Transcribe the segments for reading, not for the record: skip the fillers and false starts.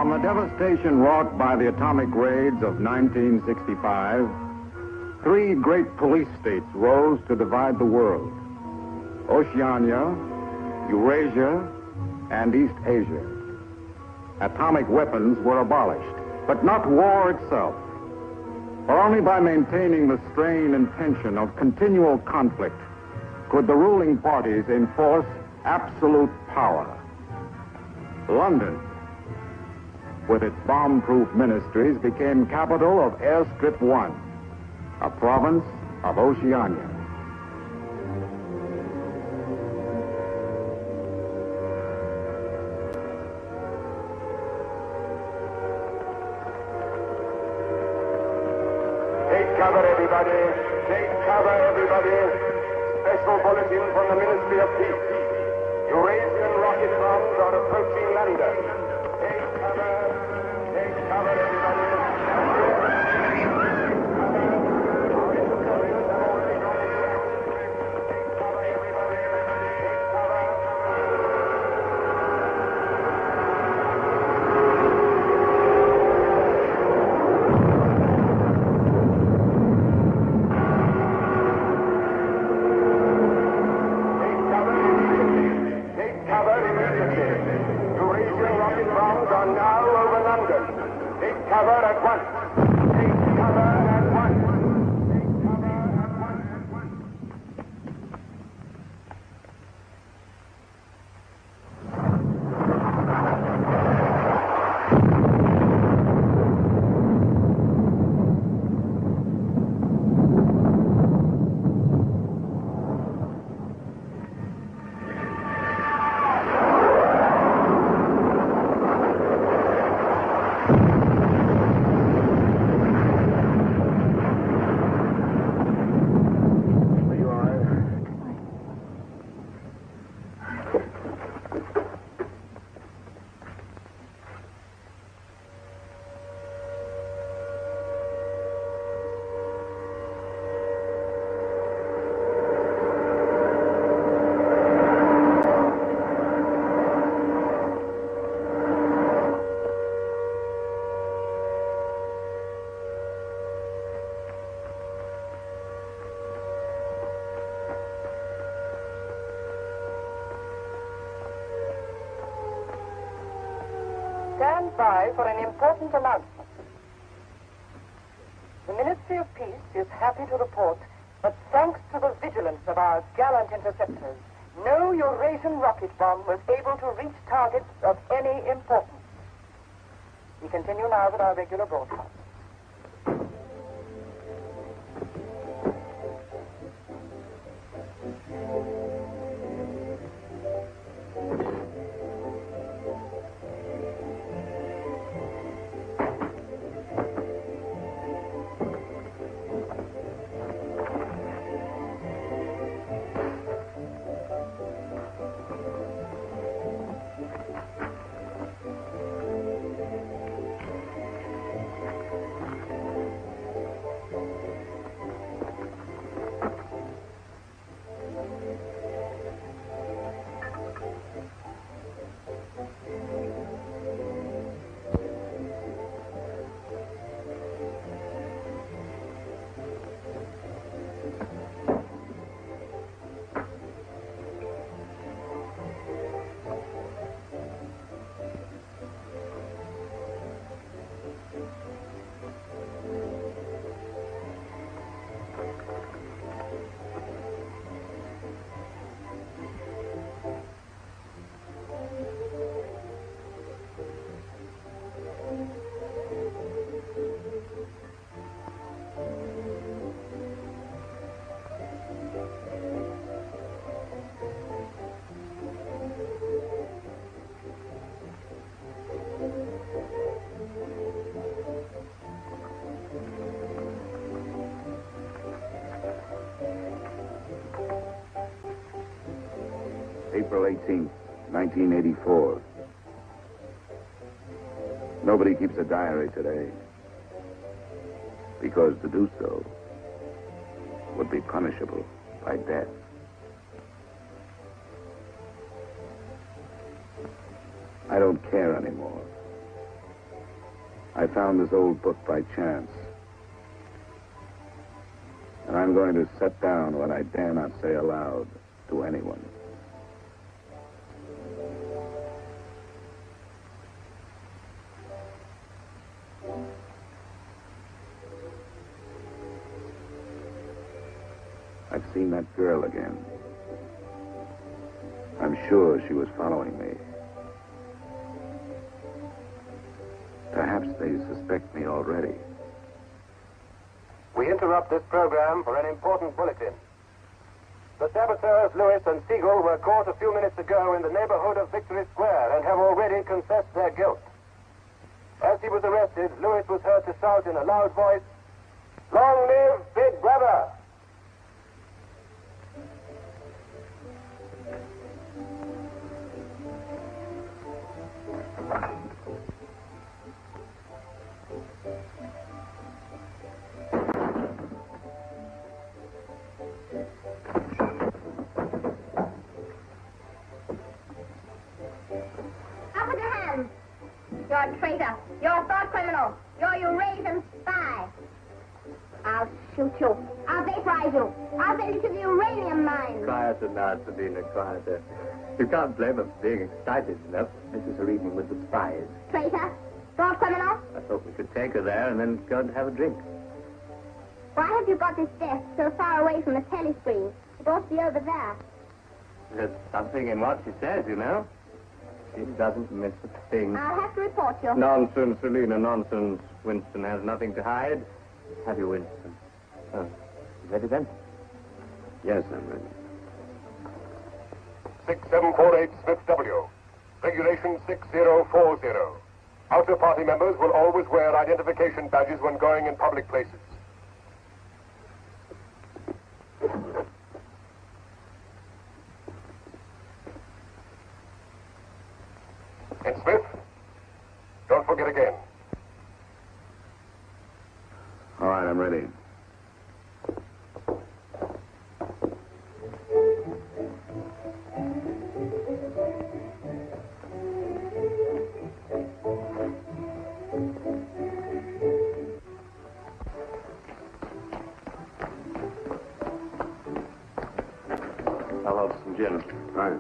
On the devastation wrought by the atomic raids of 1965, three great police states rose to divide the world: Oceania, Eurasia, and East Asia. Atomic weapons were abolished, but not war itself. For only by maintaining the strain and tension of continual conflict could the ruling parties enforce absolute power. London, with its bomb-proof ministries, became capital of Airstrip 1, a province of Oceania. Take cover, everybody. Take cover, everybody. Special bulletin from the Ministry of Peace. Eurasian rocket bombs are approaching London. Take cover. Take cover, everybody. Stand by for an important announcement. The Ministry of Peace is happy to report that thanks to the vigilance of our gallant interceptors, no Eurasian rocket bomb was able to reach targets of any importance. We continue now with our regular broadcast. April 18th, 1984. Nobody keeps a diary today, because to do so would be punishable by death. I don't care anymore. I found this old book by chance. And I'm going to set down what I dare not say aloud to anyone. I've seen that girl again. I'm sure she was following me. Perhaps they suspect me already. We interrupt this program for an important bulletin. The saboteurs Lewis and Siegel were caught a few minutes ago in the neighborhood of Victory Square and have already confessed their guilt. As he was arrested, Lewis was heard to shout in a loud voice, "Long live Big Brother!" You're a traitor. You're a thought criminal. You're a Eurasian spy. I'll shoot you. I'll vaporize you. I'll send you to the uranium mine. Quieter now, Sabina, quieter. You can't blame us for being excited enough. This is her evening with the spies. Traitor. Thought criminal. I thought we could take her there and then go and have a drink. Why have you got this desk so far away from the telescreen? It ought to be over there. There's something in what she says, you know. She doesn't miss a thing. I'll have to report you. Nonsense, Selina, nonsense. Winston has nothing to hide. Have you, Winston? Oh, you ready then? Yes, I'm ready. 6748 Smith W. Regulation 6040. Outer party members will always wear identification badges when going in public places. And Smith, don't forget again. All right, I'm ready. I'll have some gin. Right.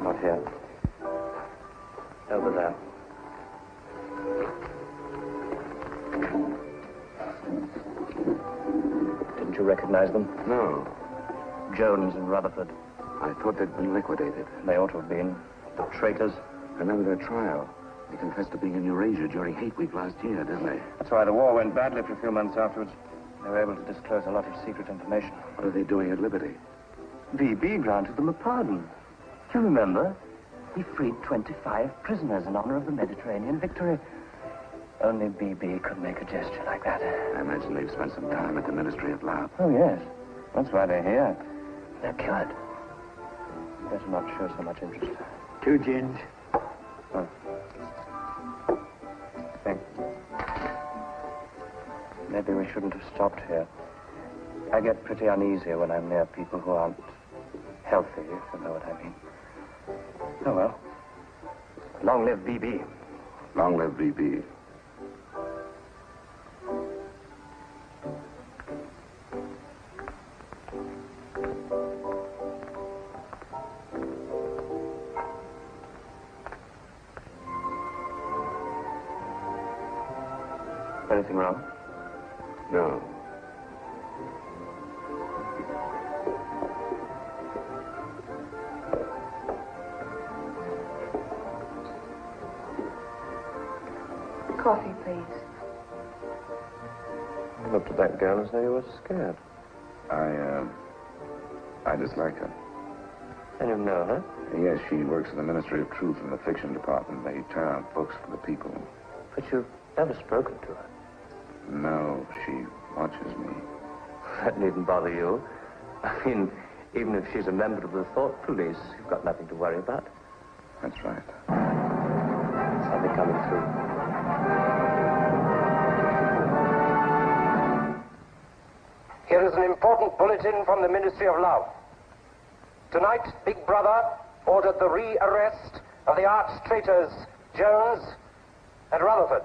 Not here. Over there. Didn't you recognize them? No, Jones and Rutherford. I thought they'd been liquidated. They ought to have been. The traitors. Remember their trial? They confessed to being in Eurasia during Hate Week last year, didn't they? That's why the war went badly for a few months afterwards. They were able to disclose a lot of secret information. What are they doing at Liberty? BB granted them a pardon. Do you remember? He freed 25 prisoners in honor of the Mediterranean victory. Only BB could make a gesture like that. I imagine they've spent some time at the Ministry of Love. Oh, yes. That's why they're here. They're cured. Better not show so much interest. 2 gins. Oh. Thanks. Maybe we shouldn't have stopped here. I get pretty uneasy when I'm near people who aren't healthy, if you know what I mean. Oh, well. Long live BB. Long live BB. Anything wrong? No. Coffee, please. You looked at that girl as though you were scared. I dislike her. And you know her? Yes, she works in the Ministry of Truth in the fiction department. They turn out books for the people. But you've never spoken to her. No, she watches me. That needn't bother you. I mean, even if she's a member of the thought police, you've got nothing to worry about. That's right. I'll be coming through. Here is an important bulletin from the Ministry of Love. Tonight, Big Brother ordered the re-arrest of the arch traitors Jones and Rutherford.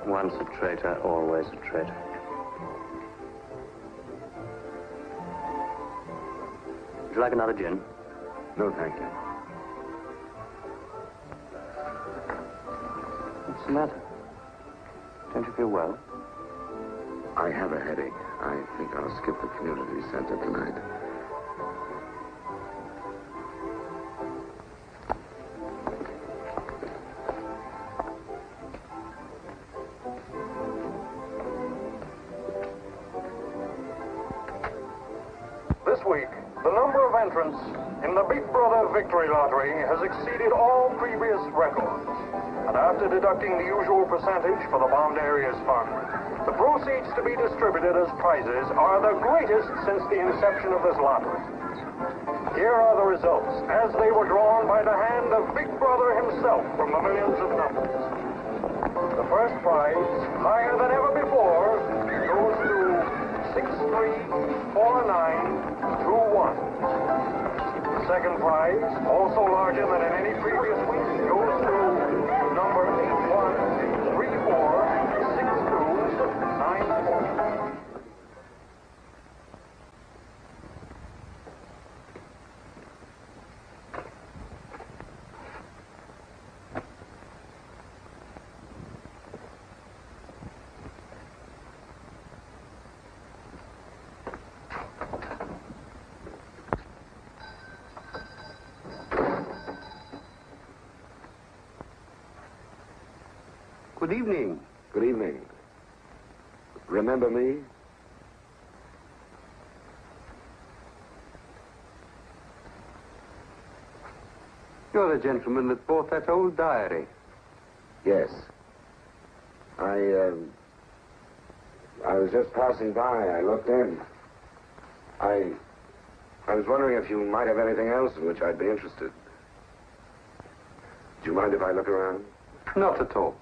Once a traitor, always a traitor. Would you like another gin? No, thank you. What's the matter? Don't you feel well? I have a headache. I think I'll skip the community center tonight. This week, the number of entrants in the Big Brother Victory Lottery has exceeded all previous records. And after deducting the usual percentage for the bombed areas fund, the proceeds to be distributed as prizes are the greatest since the inception of this lottery. Here are the results, as they were drawn by the hand of Big Brother himself from the millions of numbers. The first prize, higher than ever before, goes to 634921. The second prize, also larger than in any previous week, goes to number 81346294. Good evening. Good evening. Remember me? You're the gentleman that bought that old diary. Yes. I was just passing by. I looked in. I was wondering if you might have anything else in which I'd be interested. Do you mind if I look around? Not at all.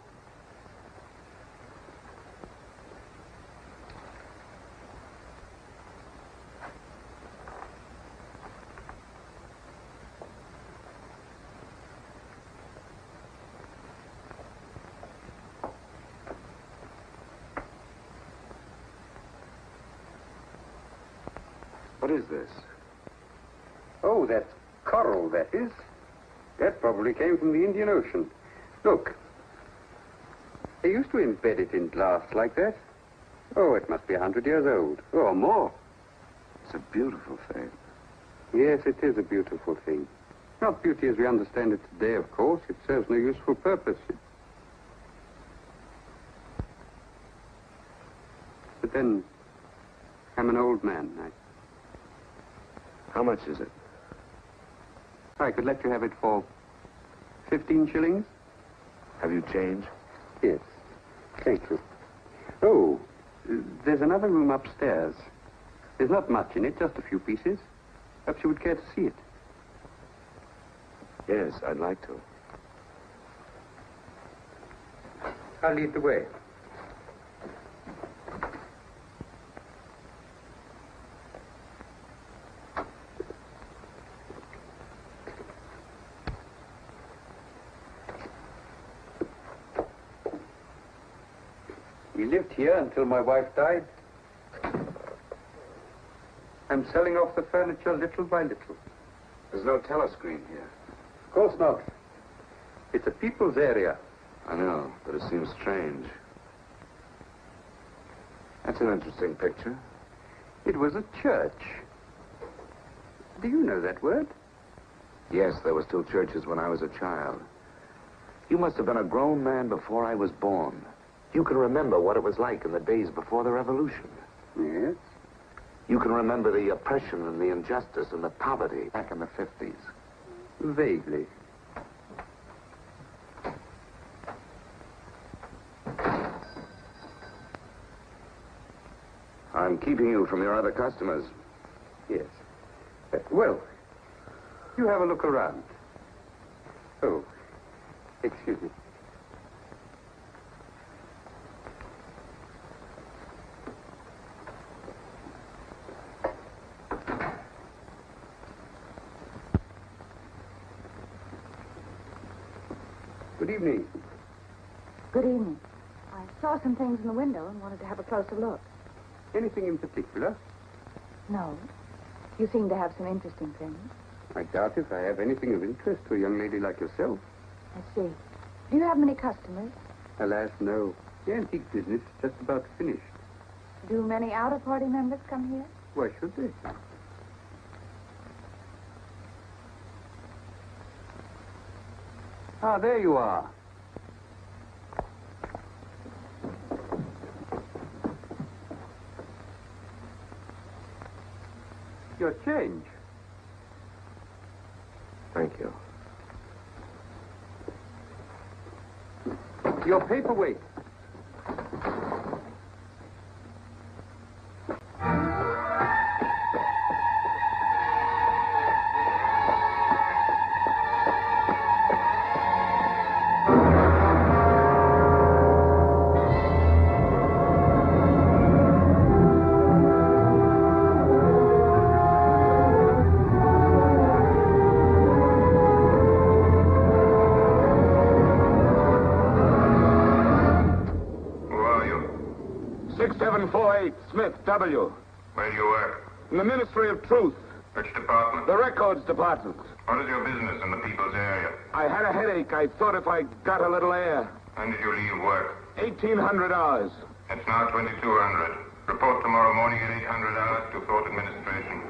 What is this? Oh, that's coral, that is. That probably came from the Indian Ocean. Look. They used to embed it in glass like that. Oh, it must be 100 years old, or more. It's a beautiful thing. Yes, it is a beautiful thing. Not beauty as we understand it today, of course. It serves no useful purpose. But then, I'm an old man. How much is it? I could let you have it for 15 shillings. Have you change? Yes. Thank you. Oh, there's another room upstairs. There's not much in it, just a few pieces. Perhaps you would care to see it. Yes, I'd like to. I'll lead the way. We lived here until my wife died. I'm selling off the furniture little by little. There's no telescreen here. Of course not. It's a people's area. I know, but it seems strange. That's an interesting picture. It was a church. Do you know that word? Yes, there were still churches when I was a child. You must have been a grown man before I was born. You can remember what it was like in the days before the revolution. Yes? You can remember the oppression and the injustice and the poverty back in the 50s. Vaguely. I'm keeping you from your other customers. Yes. Well, you have a look around. Oh, excuse me. Good evening. Good evening. I saw some things in the window and wanted to have a closer look. Anything in particular? No. You seem to have some interesting things. I doubt if I have anything of interest to a young lady like yourself. I see. Do you have many customers? Alas, no. The antique business is just about finished. Do many outer-party members come here? Why should they? Ah, there you are. Your change. Thank you. Your paperweight. Smith, W. Where do you work? In the Ministry of Truth. Which department? The Records Department. What is your business in the people's area? I had a headache. I thought if I got a little air. When did you leave work? 1,800 hours. It's now 2200. Report tomorrow morning at 800 hours to Fort Administration.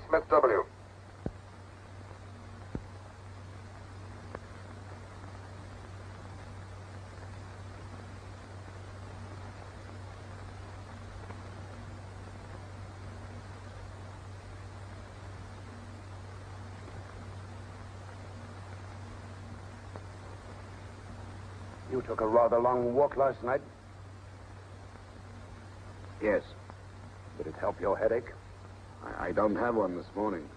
Smith W. You took a rather long walk last night. Yes. Did it help your headache? I don't have one this morning.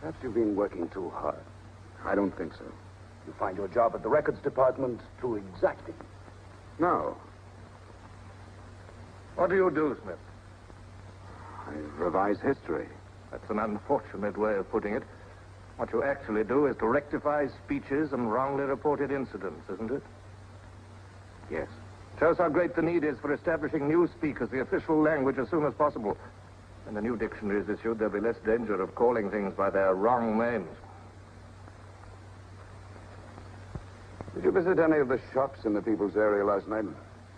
Perhaps you've been working too hard. I don't think so. You find your job at the records department too exacting. No. What do you do, Smith? I revise history. That's an unfortunate way of putting it. What you actually do is to rectify speeches and wrongly reported incidents, isn't it? Yes. Shows how great the need is for establishing newspeak as the official language as soon as possible. When the new dictionary is issued, there'll be less danger of calling things by their wrong names. Did you visit any of the shops in the people's area last night?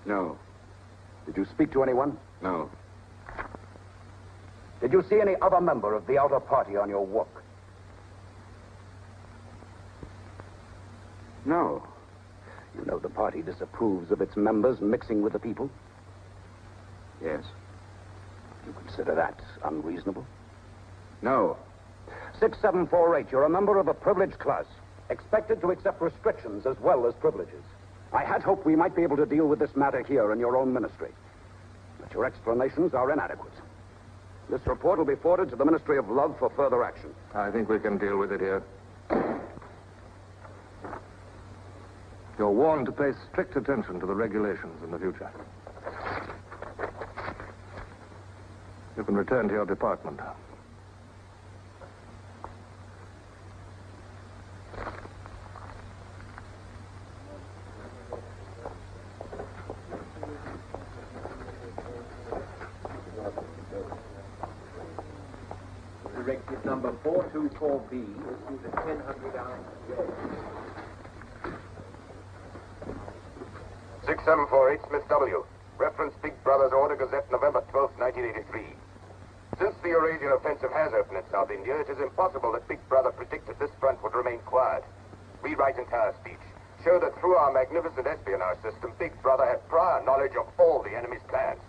No. Did you speak to anyone? No. Did you see any other member of the outer party on your walk? No. You know the party disapproves of its members mixing with the people? Yes. You consider that unreasonable? No. 6748, you're a member of a privileged class, expected to accept restrictions as well as privileges. I had hoped we might be able to deal with this matter here in your own ministry. But your explanations are inadequate. This report will be forwarded to the Ministry of Love for further action. I think we can deal with it here. You're warned to pay strict attention to the regulations in the future. You can return to your department. number 424B, issued at 1000 hours today. 6748 Smith W. Reference Big Brother's Order Gazette, November 12, 1983. Since the Eurasian offensive has opened in South India, it is impossible that Big Brother predicted this front would remain quiet. Rewrite entire speech. Show that through our magnificent espionage system, Big Brother had prior knowledge of all the enemy's plans.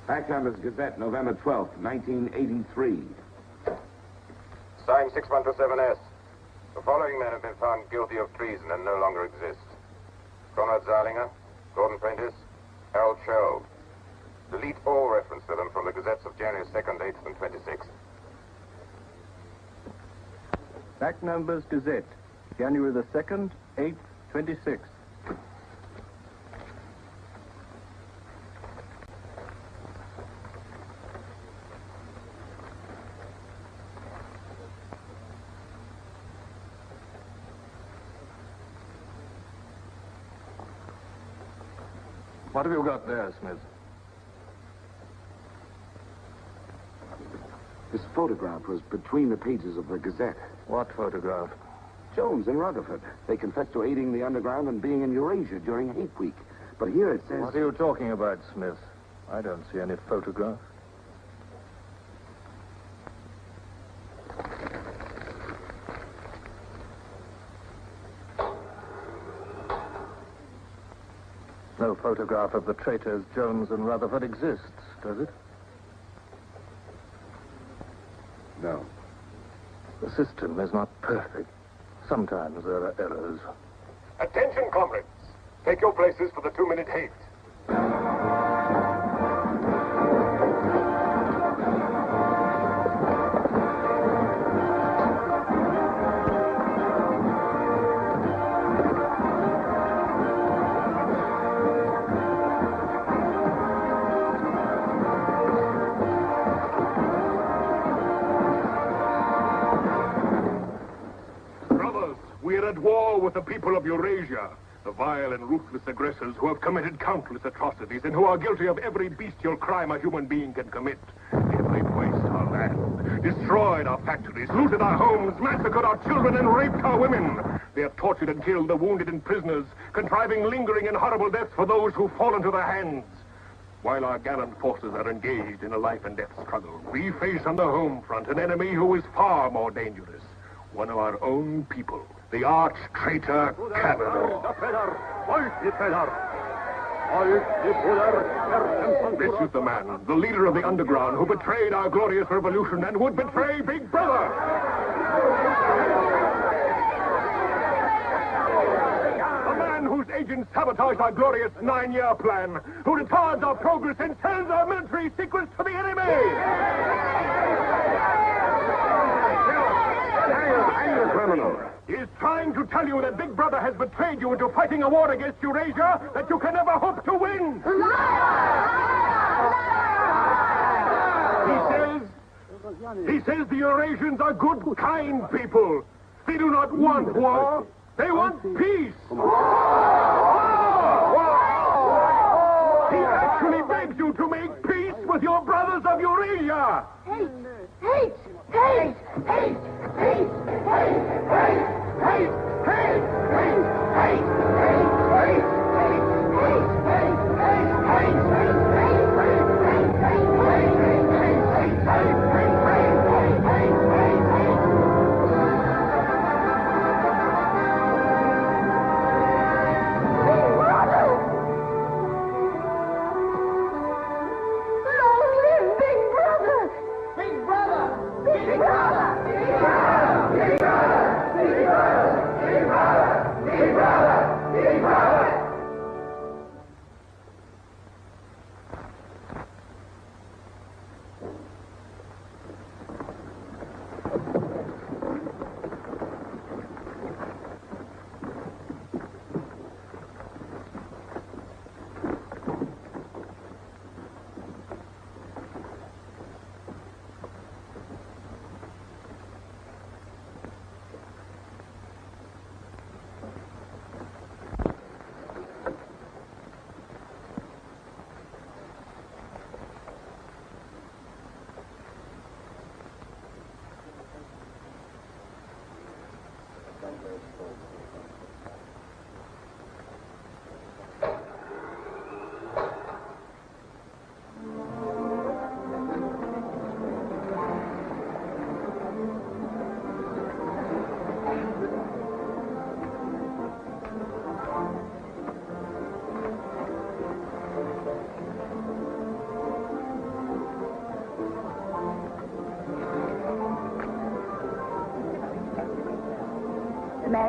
Fact Numbers Gazette, November 12th, 1983. Signed 6127S. The following men have been found guilty of treason and no longer exist. Conrad Zeilinger, Gordon Prentice, Harold Sherrill. Delete all reference to them from the gazettes of January 2nd, 8th, and 26th. Fact Numbers Gazette, January the 2nd, 8th, 26th. What have you got there, Smith? This photograph was between the pages of the Gazette. What photograph? Jones and Rutherford. They confessed to aiding the underground and being in Eurasia during Hate Week. But here it says... What are you talking about, Smith? I don't see any photograph. No photograph of the traitors Jones and Rutherford exists, does it? No. The system is not perfect. Sometimes there are errors. Attention, comrades. Take your places for the 2-minute hate. At war with the people of Eurasia, the vile and ruthless aggressors who have committed countless atrocities and who are guilty of every bestial crime a human being can commit. They've waste our land, destroyed our factories, looted our homes, massacred our children, and raped our women. They have tortured and killed the wounded and prisoners, contriving lingering and horrible deaths for those who fall into their hands. While our gallant forces are engaged in a life and death struggle, we face on the home front an enemy who is far more dangerous. One of our own people, the arch-traitor Cavanaugh. This is the man, the leader of the underground, who betrayed our glorious revolution and would betray Big Brother. A man whose agents sabotage our glorious 9-year plan, who retards our progress and sells our military secrets to the enemy. Criminal. He is trying to tell you that Big Brother has betrayed you into fighting a war against Eurasia that you can never hope to win. He says the Eurasians are good, kind people. They do not want war. They want peace. He actually begs you to make peace with your brothers of Eurasia. Hate! Hate! Hate! Hate! Hate! Hate! Hate! Hate!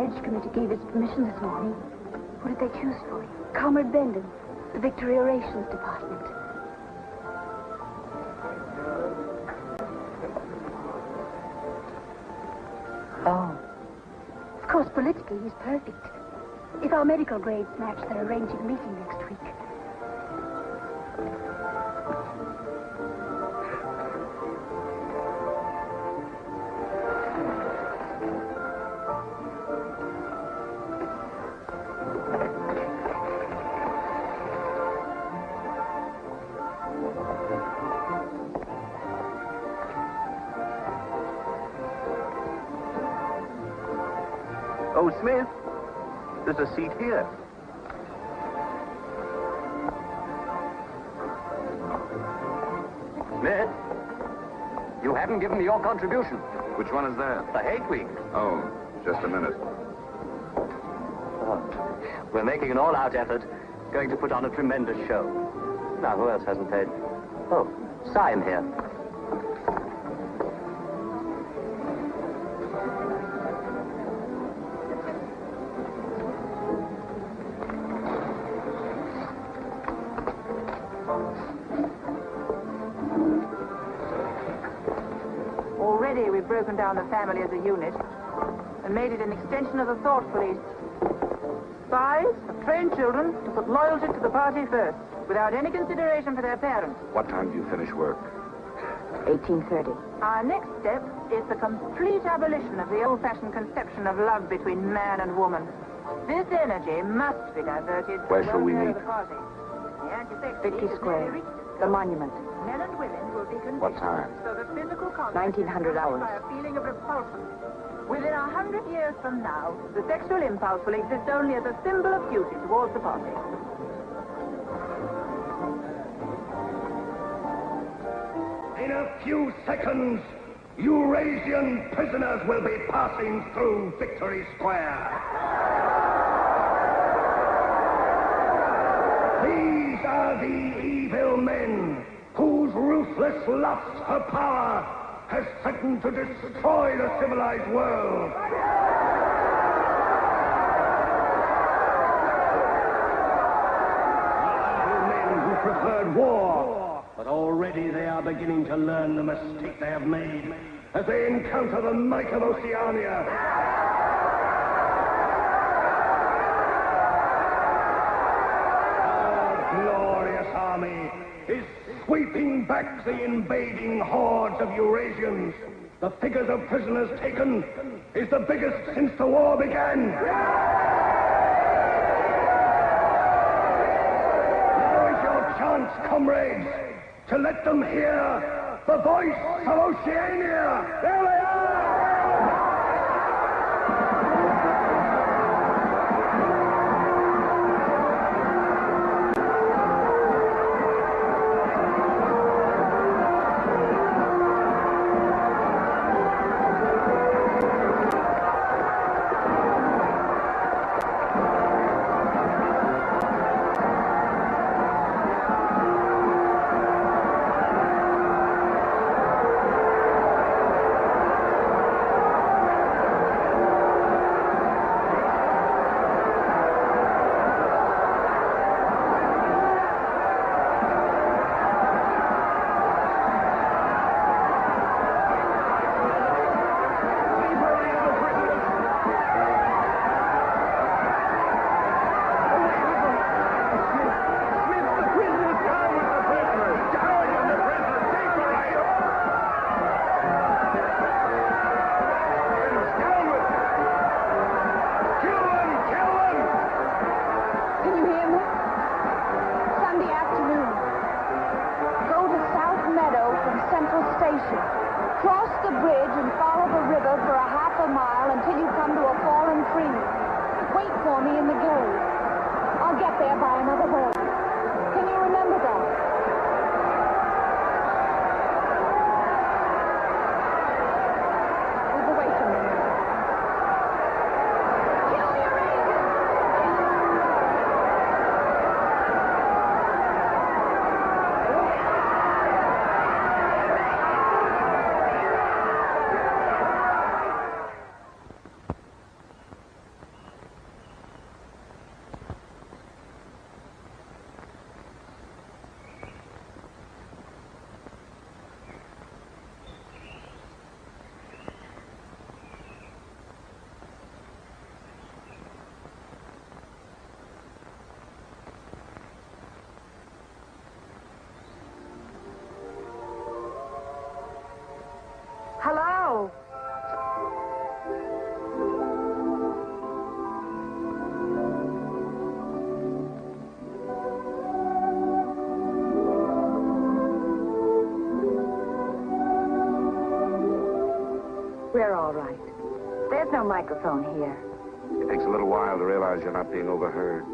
marriage committee gave its permission this morning. Who did they choose for you? Comrade Bendon, the Victory Orations Department. Oh. Of course, politically, he's perfect. If our medical grades match, they're arranging a meeting next week. Oh, Smith, there's a seat here. Smith, you haven't given me your contribution. Which one is that? The Hate Week. Oh, just a minute. Oh, we're making an all-out effort, going to put on a tremendous show. Now, who else hasn't paid? Oh, Sim here. Already we've broken down the family as a unit and made it an extension of the thought police. Spies have trained children to put loyalty to the party first, without any consideration for their parents. What time do you finish work? 1830. Our next step is the complete abolition of the old-fashioned conception of love between man and woman. This energy must be diverted. Where shall we meet? Victory Square, the monument. Men and women will be conditioned What time? so that physical contact 1900 hours. by a feeling of repulsion. Within 100 years from now, the sexual impulse will exist only as a symbol of duty towards the party. In a few seconds, Eurasian prisoners will be passing through Victory Square. These are the evil men whose ruthless lust for power has threatened to destroy the civilized world. Evil men who preferred war, but already they are beginning to learn the mistake they have made as they encounter the might of Oceania. Glorious army is sweeping back the invading hordes of Eurasians. The figures of prisoners taken is the biggest since the war began. Now is your chance, comrades, to let them hear the voice of Oceania. There they are! We're all right. There's no microphone here. It takes a little while to realize you're not being overheard.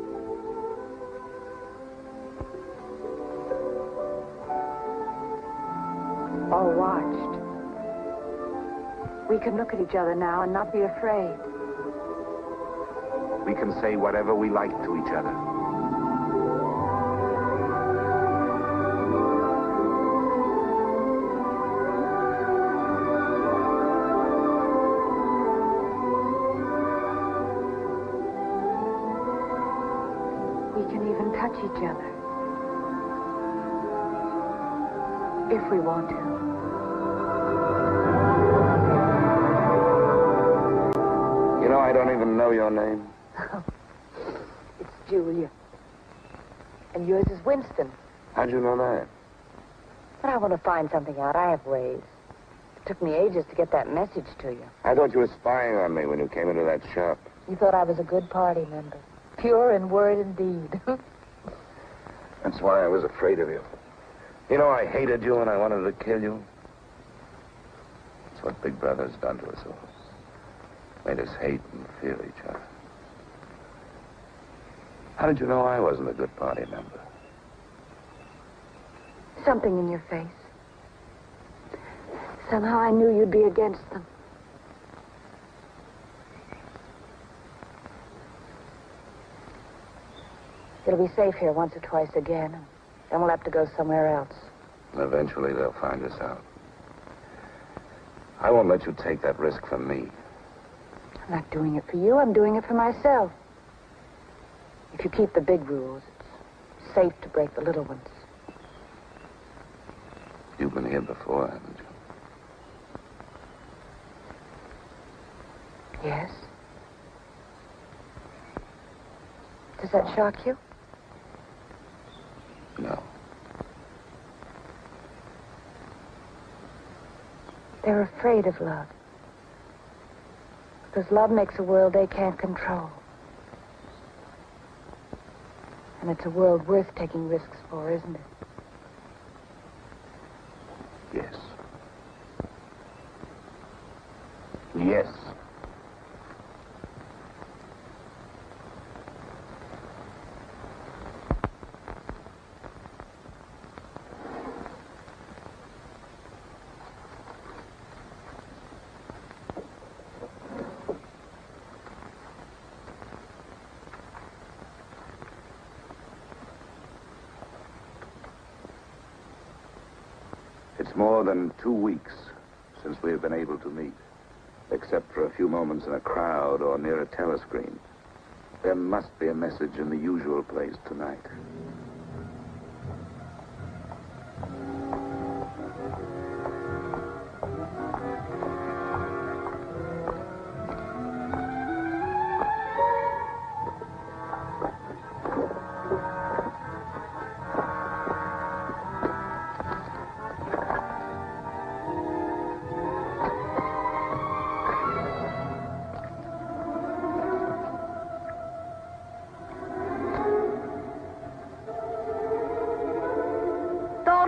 Or watched. We can look at each other now and not be afraid. We can say whatever we like to each other. We can even touch each other. If we want to. You know, I don't even know your name. It's Julia. And yours is Winston. How'd you know that? But I want to find something out. I have ways. It took me ages to get that message to you. I thought you were spying on me when you came into that shop. You thought I was a good party member. Pure in word and deed. That's why I was afraid of you. You know, I hated you and I wanted to kill you. That's what Big Brother's done to us all. Made us hate and fear each other. How did you know I wasn't a good party member? Something in your face. Somehow I knew you'd be against them. It'll be safe here once or twice again. Then we'll have to go somewhere else. Eventually they'll find us out. I won't let you take that risk from me. I'm not doing it for you. I'm doing it for myself. If you keep the big rules, it's safe to break the little ones. You've been here before, haven't you? Yes. Does that shock you? No. They're afraid of love. Because love makes a world they can't control. And it's a world worth taking risks for, isn't it? Yes. Yes. It's more than 2 weeks since we have been able to meet, except for a few moments in a crowd or near a telescreen. There must be a message in the usual place tonight.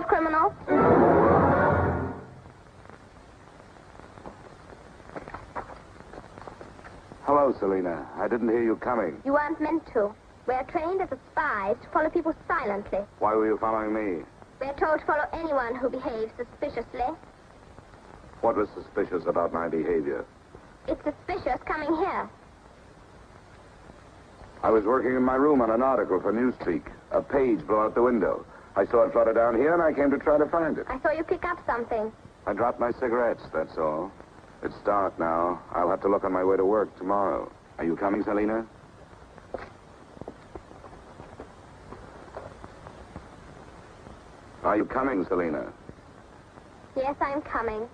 Criminal. Hello, Selena. I didn't hear you coming. You weren't meant to. We're trained as spies to follow people silently. Why were you following me? We're told to follow anyone who behaves suspiciously. What was suspicious about my behavior? It's suspicious coming here. I was working in my room on an article for Newspeak. A page blew out the window. I saw it flutter down here, and I came to try to find it. I saw you pick up something. I dropped my cigarettes, that's all. It's dark now. I'll have to look on my way to work tomorrow. Are you coming, Selena? Are you coming, Selena? Yes, I'm coming.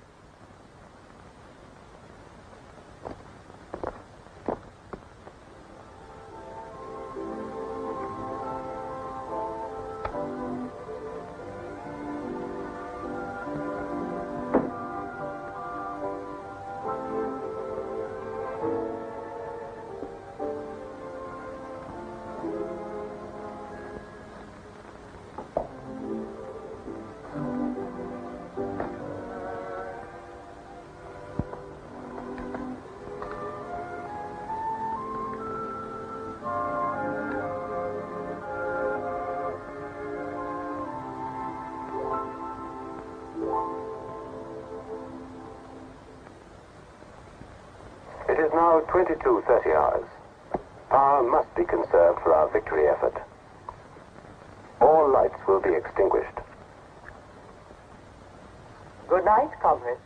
is now 22:30 hours. Power must be conserved for our victory effort. All lights will be extinguished. Good night, comrades.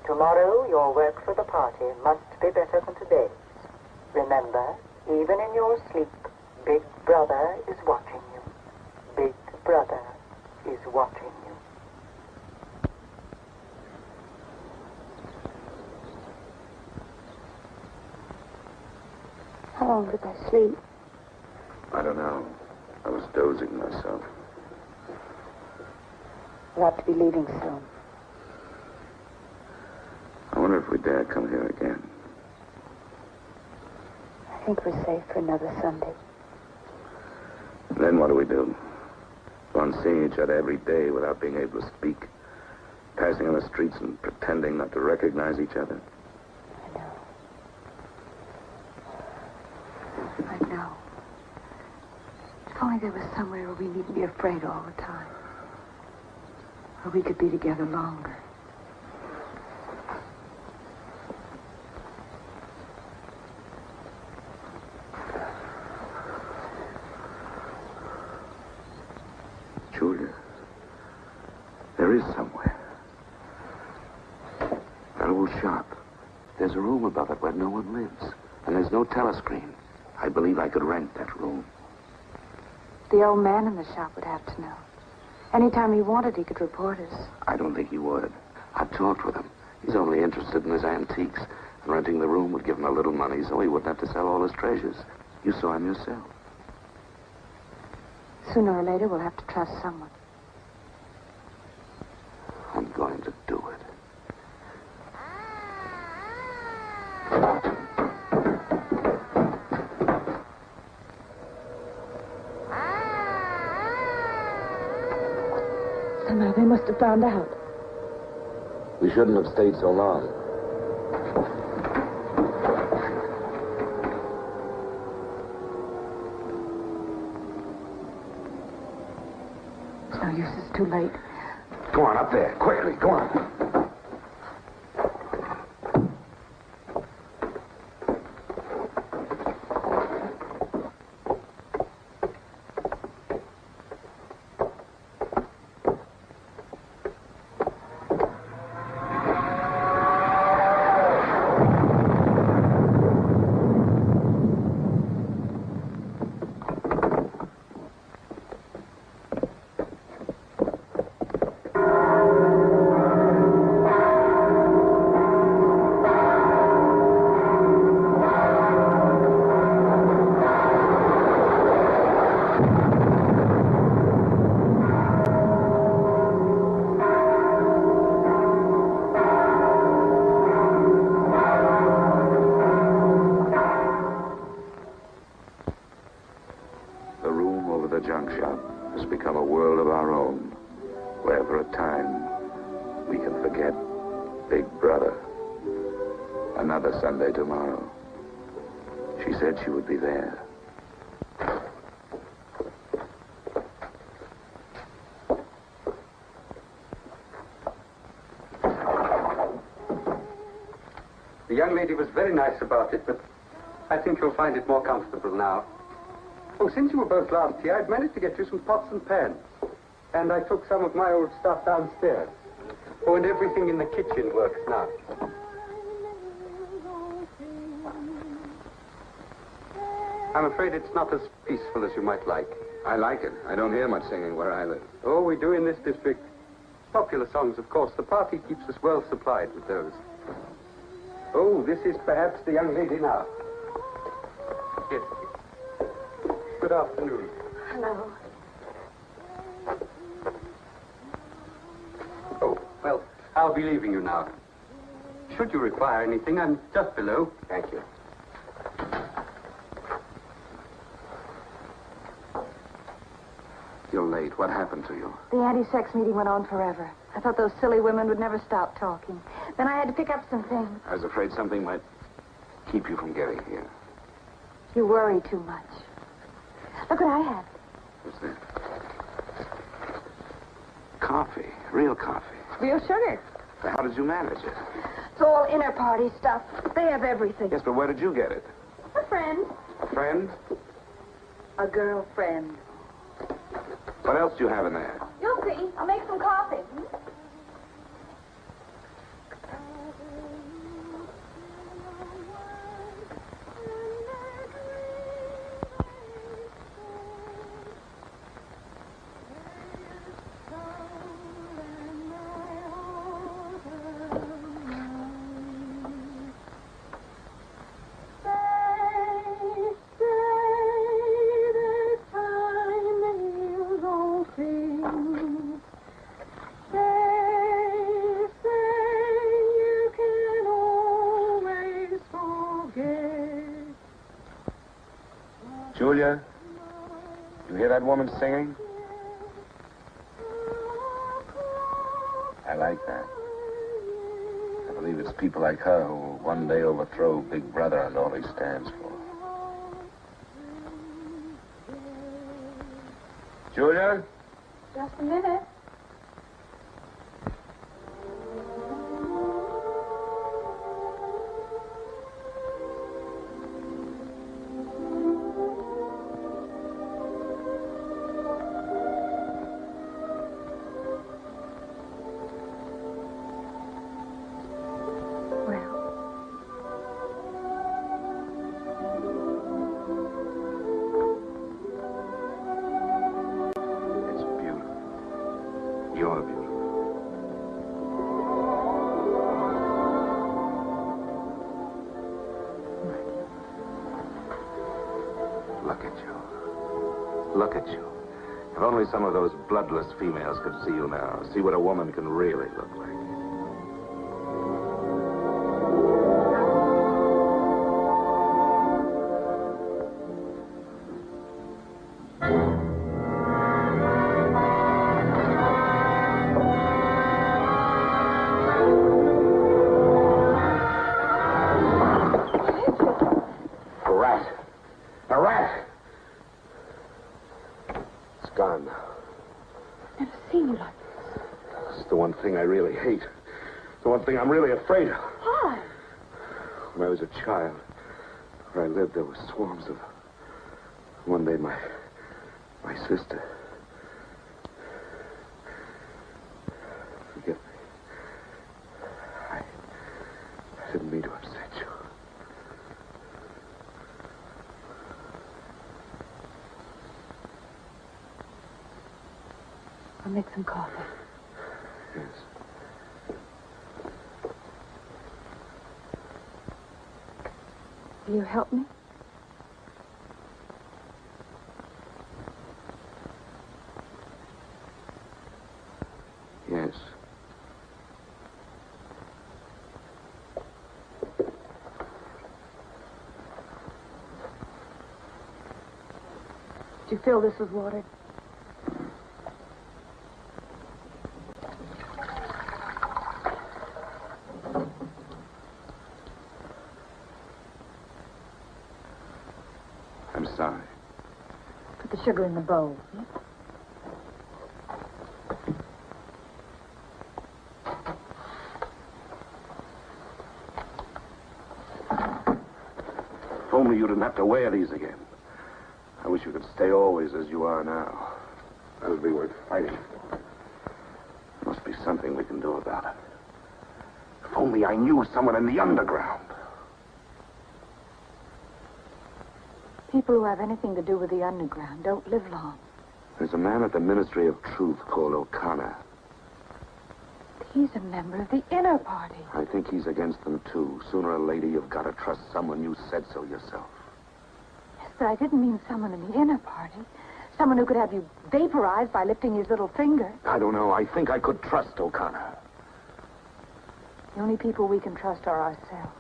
Tomorrow, your work for the party must be better than today's. Remember, even in your sleep, Big Brother is watching you. Big Brother is watching you. How long did I sleep? I don't know. I was dozing myself. We'll have to be leaving soon. I wonder if we dare come here again. I think we're safe for another Sunday. Then what do we do? Go on seeing each other every day without being able to speak. Passing on the streets and pretending not to recognize each other. I know. If only there was somewhere where we needn't be afraid all the time. Where we could be together longer. Julia, there is somewhere. That old shop. There's a room above it where no one lives. And there's no telescreen. I believe I could rent that room. The old man in the shop would have to know. Anytime he wanted, he could report us. I don't think he would. I talked with him. He's only interested in his antiques. And renting the room would give him a little money so he wouldn't have to sell all his treasures. You saw him yourself. Sooner or later, we'll have to trust someone. I'm going to do it. Somehow they must have found out. We shouldn't have stayed so long. It's no use, it's too late. Go on, up there. Quickly, go on. Sunday tomorrow. She said she would be there. The young lady was very nice about it, but I think you'll find it more comfortable now. Oh, since you were both last here, I've managed to get you some pots and pans. And I took some of my old stuff downstairs. Oh, and everything in the kitchen works now. I'm afraid it's not as peaceful as you might like. I like it. I don't hear much singing where I live. Oh, we do in this district. Popular songs, of course. The party keeps us well supplied with those. Oh, this is perhaps the young lady now. Yes. Good afternoon. Hello. Oh, well, I'll be leaving you now. Should you require anything, I'm just below. Thank you. You're late. What happened to you? The anti-sex meeting went on forever. I thought those silly women would never stop talking. Then I had to pick up some things. I was afraid something might keep you from getting here. You worry too much. Look what I have. What's that? Coffee. Real coffee. Real sugar. How did you manage it? It's all inner party stuff. They have everything. Yes, but where did you get it? A friend. A friend? A girlfriend. What else do you have in there? You'll see. I'll make some coffee. Julia, you hear that woman singing? I like that. I believe it's people like her who will one day overthrow Big Brother and all he stands for. Julia? Just a minute. You're beautiful. Look at you. Look at you. If only some of those bloodless females could see you now, see what a woman can really look like. I really hate. The one thing I'm really afraid of. Why? When I was a child, where I lived, there were swarms of... One day, my sister... Forgive me. I didn't mean to upset you. I'll make some coffee. Yes. Will you help me? Yes. Did you fill this with water? I'm sorry. Put the sugar in the bowl. Yeah? If only you didn't have to wear these again. I wish you could stay always as you are now. That would be worth fighting for. There must be something we can do about it. If only I knew someone in the underground. People who have anything to do with the underground don't live long. There's a man at the Ministry of Truth called O'Connor. He's a member of the inner party. I think he's against them, too. Sooner or later, you've got to trust someone. You said so yourself. Yes, but I didn't mean someone in the inner party. Someone who could have you vaporized by lifting his little finger. I don't know. I think I could trust O'Connor. The only people we can trust are ourselves.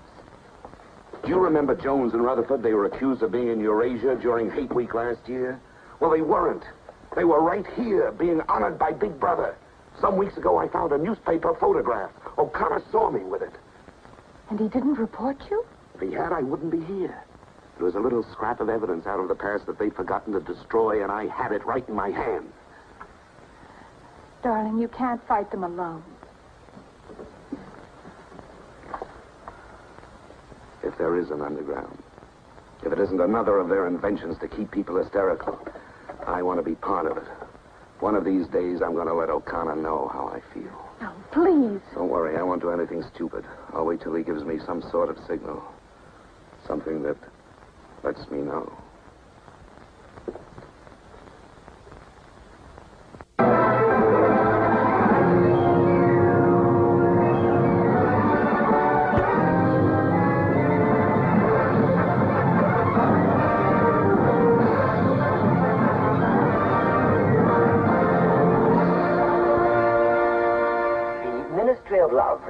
Do you remember Jones and Rutherford? They were accused of being in Eurasia during Hate Week last year. Well, they weren't. They were right here, being honored by Big Brother. Some weeks ago, I found a newspaper photograph. O'Connor saw me with it. And he didn't report you? If he had, I wouldn't be here. There was a little scrap of evidence out of the past that they'd forgotten to destroy, and I had it right in my hand. Darling, you can't fight them alone. there is an underground. If it isn't another of their inventions to keep people hysterical, I want to be part of it. One of these days, I'm going to let O'Connor know how I feel. No, please. Don't worry, I won't do anything stupid. I'll wait till he gives me some sort of signal. Something that lets me know.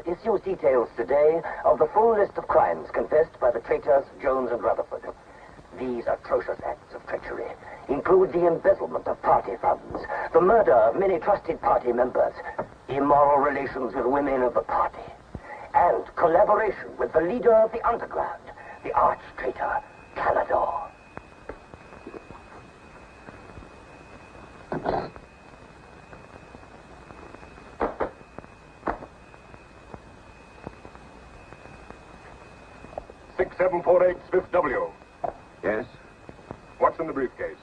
Issues details today of the full list of crimes confessed by the traitors Jones and Rutherford. These atrocious acts of treachery include the embezzlement of party funds, the murder of many trusted party members, immoral relations with women of the party, and collaboration with the leader of the underground, the arch-traitor Canador. .748 Smith W. Yes? What's in the briefcase?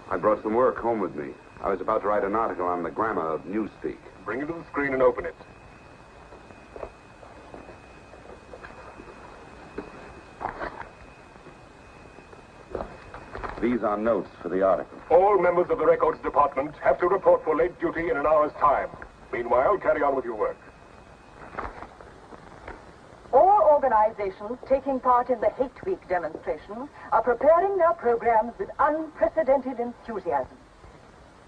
I brought some work home with me. I was about to write an article on the grammar of newspeak. Bring it to the screen and open it. These are notes for the article. All members of the records department have to report for late duty in an hour's time. Meanwhile, carry on with your work. All organizations taking part in the Hate Week demonstration are preparing their programs with unprecedented enthusiasm.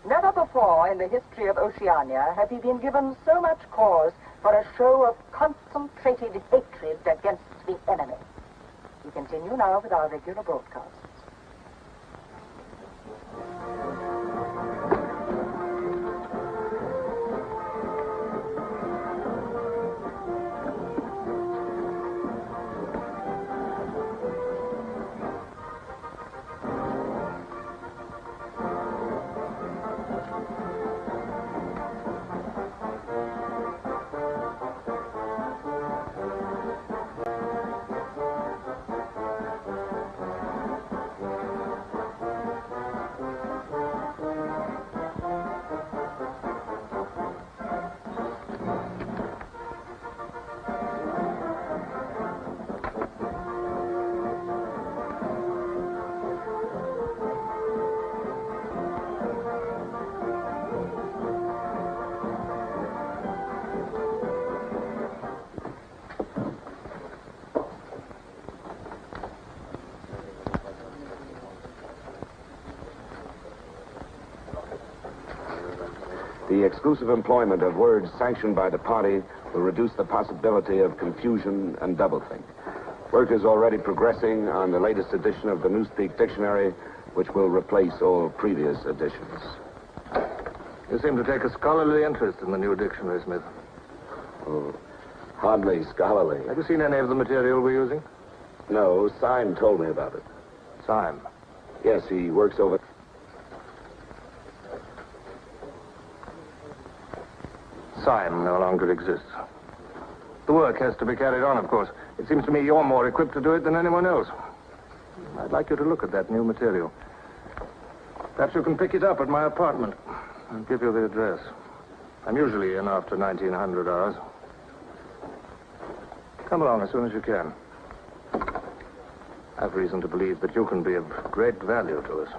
Never before in the history of Oceania have we been given so much cause for a show of concentrated hatred against the enemy. We continue now with our regular broadcasts. The exclusive employment of words sanctioned by the party will reduce the possibility of confusion and doublethink. Work is already progressing on the latest edition of the Newspeak Dictionary, which will replace all previous editions. You seem to take a scholarly interest in the new dictionary, Smith. Oh, hardly scholarly. Have you seen any of the material we're using? No, Syme told me about it. Syme? Yes, he works over... Syme no longer exists. The work has to be carried on, of course. It seems to me you're more equipped to do it than anyone else. I'd like you to look at that new material. Perhaps you can pick it up at my apartment. I'll give you the address. I'm usually in after 1900 hours. Come along as soon as you can. I've reason to believe that you can be of great value to us.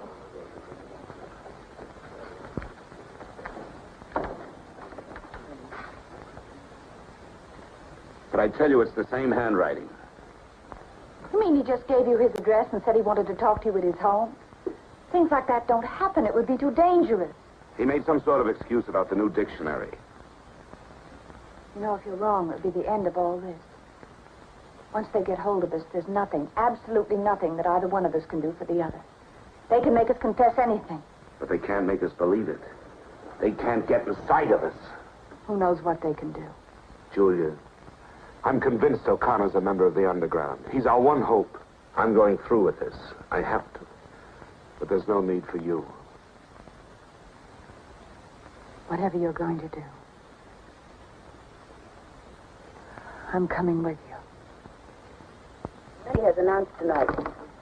But I tell you, it's the same handwriting. You mean he just gave you his address and said he wanted to talk to you at his home? Things like that don't happen. It would be too dangerous. He made some sort of excuse about the new dictionary. You know, if you're wrong, it would be the end of all this. Once they get hold of us, there's nothing, absolutely nothing that either one of us can do for the other. They can make us confess anything. But they can't make us believe it. They can't get inside of us. Who knows what they can do? Julia, I'm convinced O'Connor's a member of the underground. He's our one hope. I'm going through with this. I have to. But there's no need for you. Whatever you're going to do, I'm coming with you. He has announced tonight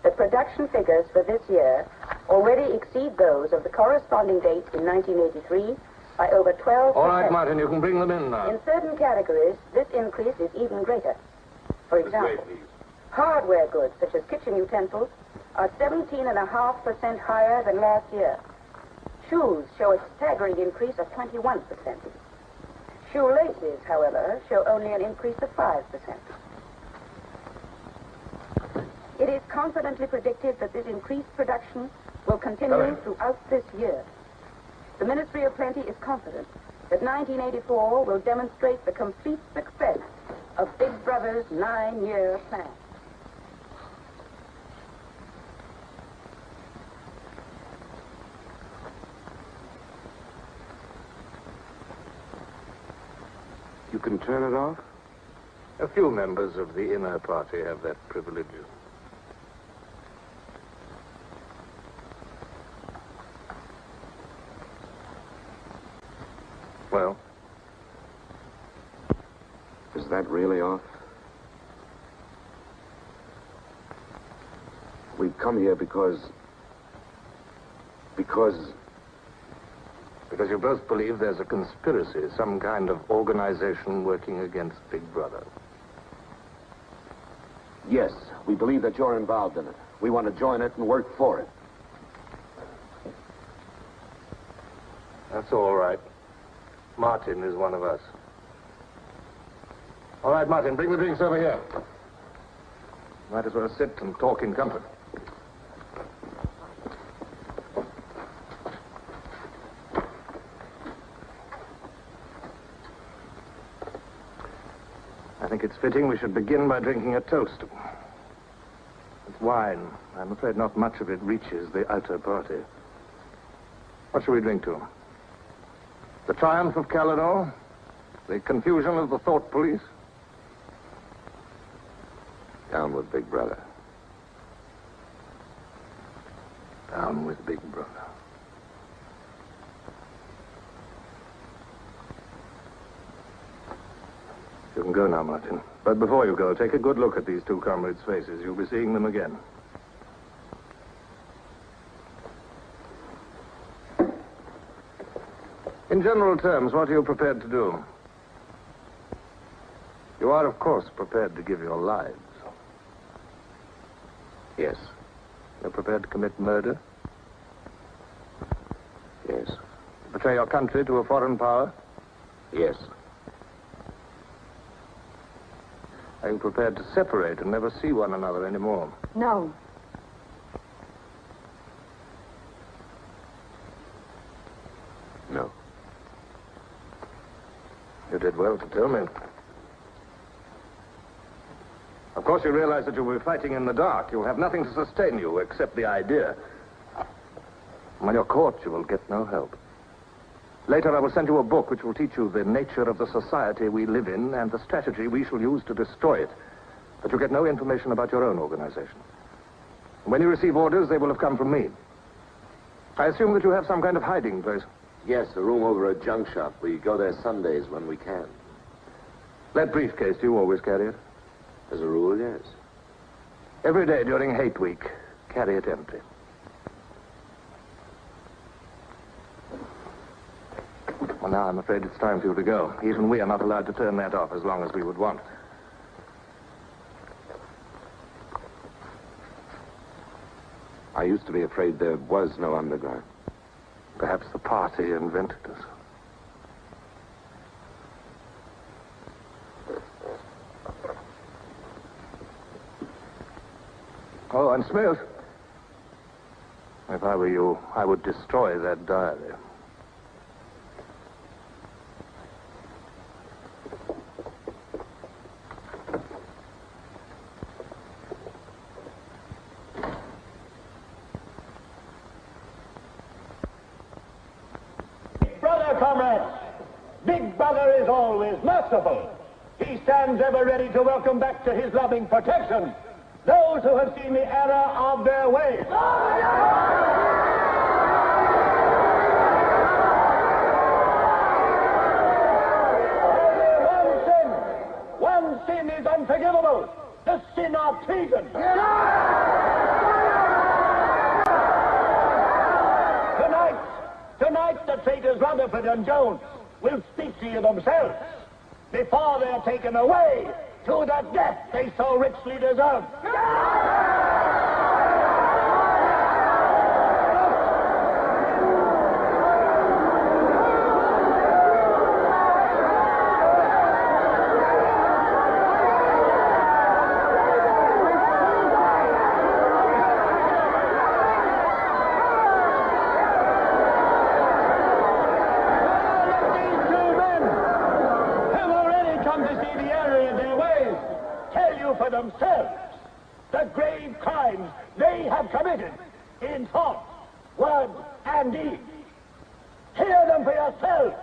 that production figures for this year already exceed those of the corresponding date in 1983 by over 12%. All right, Martin, you can bring them in now. In certain categories, this increase is even greater. For example, hardware goods such as kitchen utensils are 17.5% higher than last year. Shoes show a staggering increase of 21%. Shoelaces, however, show only an increase of 5%. It is confidently predicted that this increased production will continue throughout this year. The Ministry of Plenty is confident that 1984 will demonstrate the complete success of Big Brother's 9-year plan. You can turn it off? A few members of the inner party have that privilege. Well? Is that really off? We've come here because you both believe there's a conspiracy, some kind of organization working against Big Brother. Yes, we believe that you're involved in it. We want to join it and work for it. That's all right. Martin is one of us. All right, Martin, bring the drinks over here. Might as well sit and talk in comfort. I think it's fitting we should begin by drinking a toast. It's wine. I'm afraid not much of it reaches the outer party. What shall we drink to? The triumph of Caledon? The confusion of the thought police? Down with Big Brother. Down with Big Brother. You can go now, Martin. But before you go, take a good look at these two comrades' faces. You'll be seeing them again. In general terms, what are you prepared to do? You are, of course, prepared to give your lives. Yes. You're prepared to commit murder? Yes. Betray your country to a foreign power? Yes. Are you prepared to separate and never see one another anymore? No. No. You did well to tell me. Of course, you realize that you'll be fighting in the dark. You'll have nothing to sustain you except the idea. When you're caught, you will get no help. Later, I will send you a book which will teach you the nature of the society we live in and the strategy we shall use to destroy it. But you get no information about your own organization. When you receive orders, they will have come from me. I assume that you have some kind of hiding place. Yes, a room over a junk shop. We go there Sundays when we can. That briefcase, do you always carry it? As a rule, yes. Every day during Hate Week, carry it empty. Well, now I'm afraid it's time for you to go. Even we are not allowed to turn that off as long as we would want. I used to be afraid there was no underground. Perhaps the party invented us. Oh, and Smith, if I were you, I would destroy that diary. Comrades, Big Brother is always merciful. He stands ever ready to welcome back to his loving protection those who have seen the error of their ways. One sin is unforgivable, the sin of vegan. Tonight, the traitors Rutherford and Jones will speak to you themselves before they're taken away to the death they so richly deserve. For themselves the grave crimes they have committed in thought, word, and deed. Hear them for yourselves.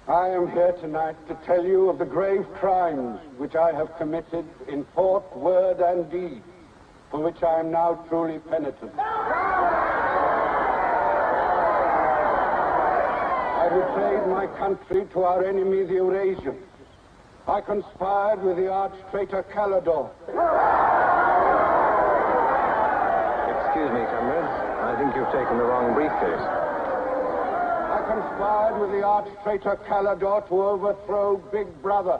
I am here tonight to tell you of the grave crimes which I have committed in thought, word, and deed, for which I am now truly penitent. I betrayed my country to our enemy, the Eurasians. I conspired with the arch-traitor Calidore. Excuse me, comrades. I think you've taken the wrong briefcase. I conspired with the arch-traitor Calidore to overthrow Big Brother.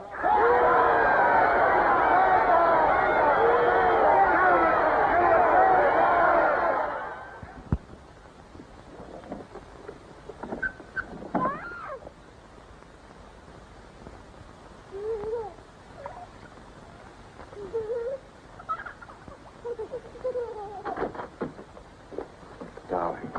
Darling.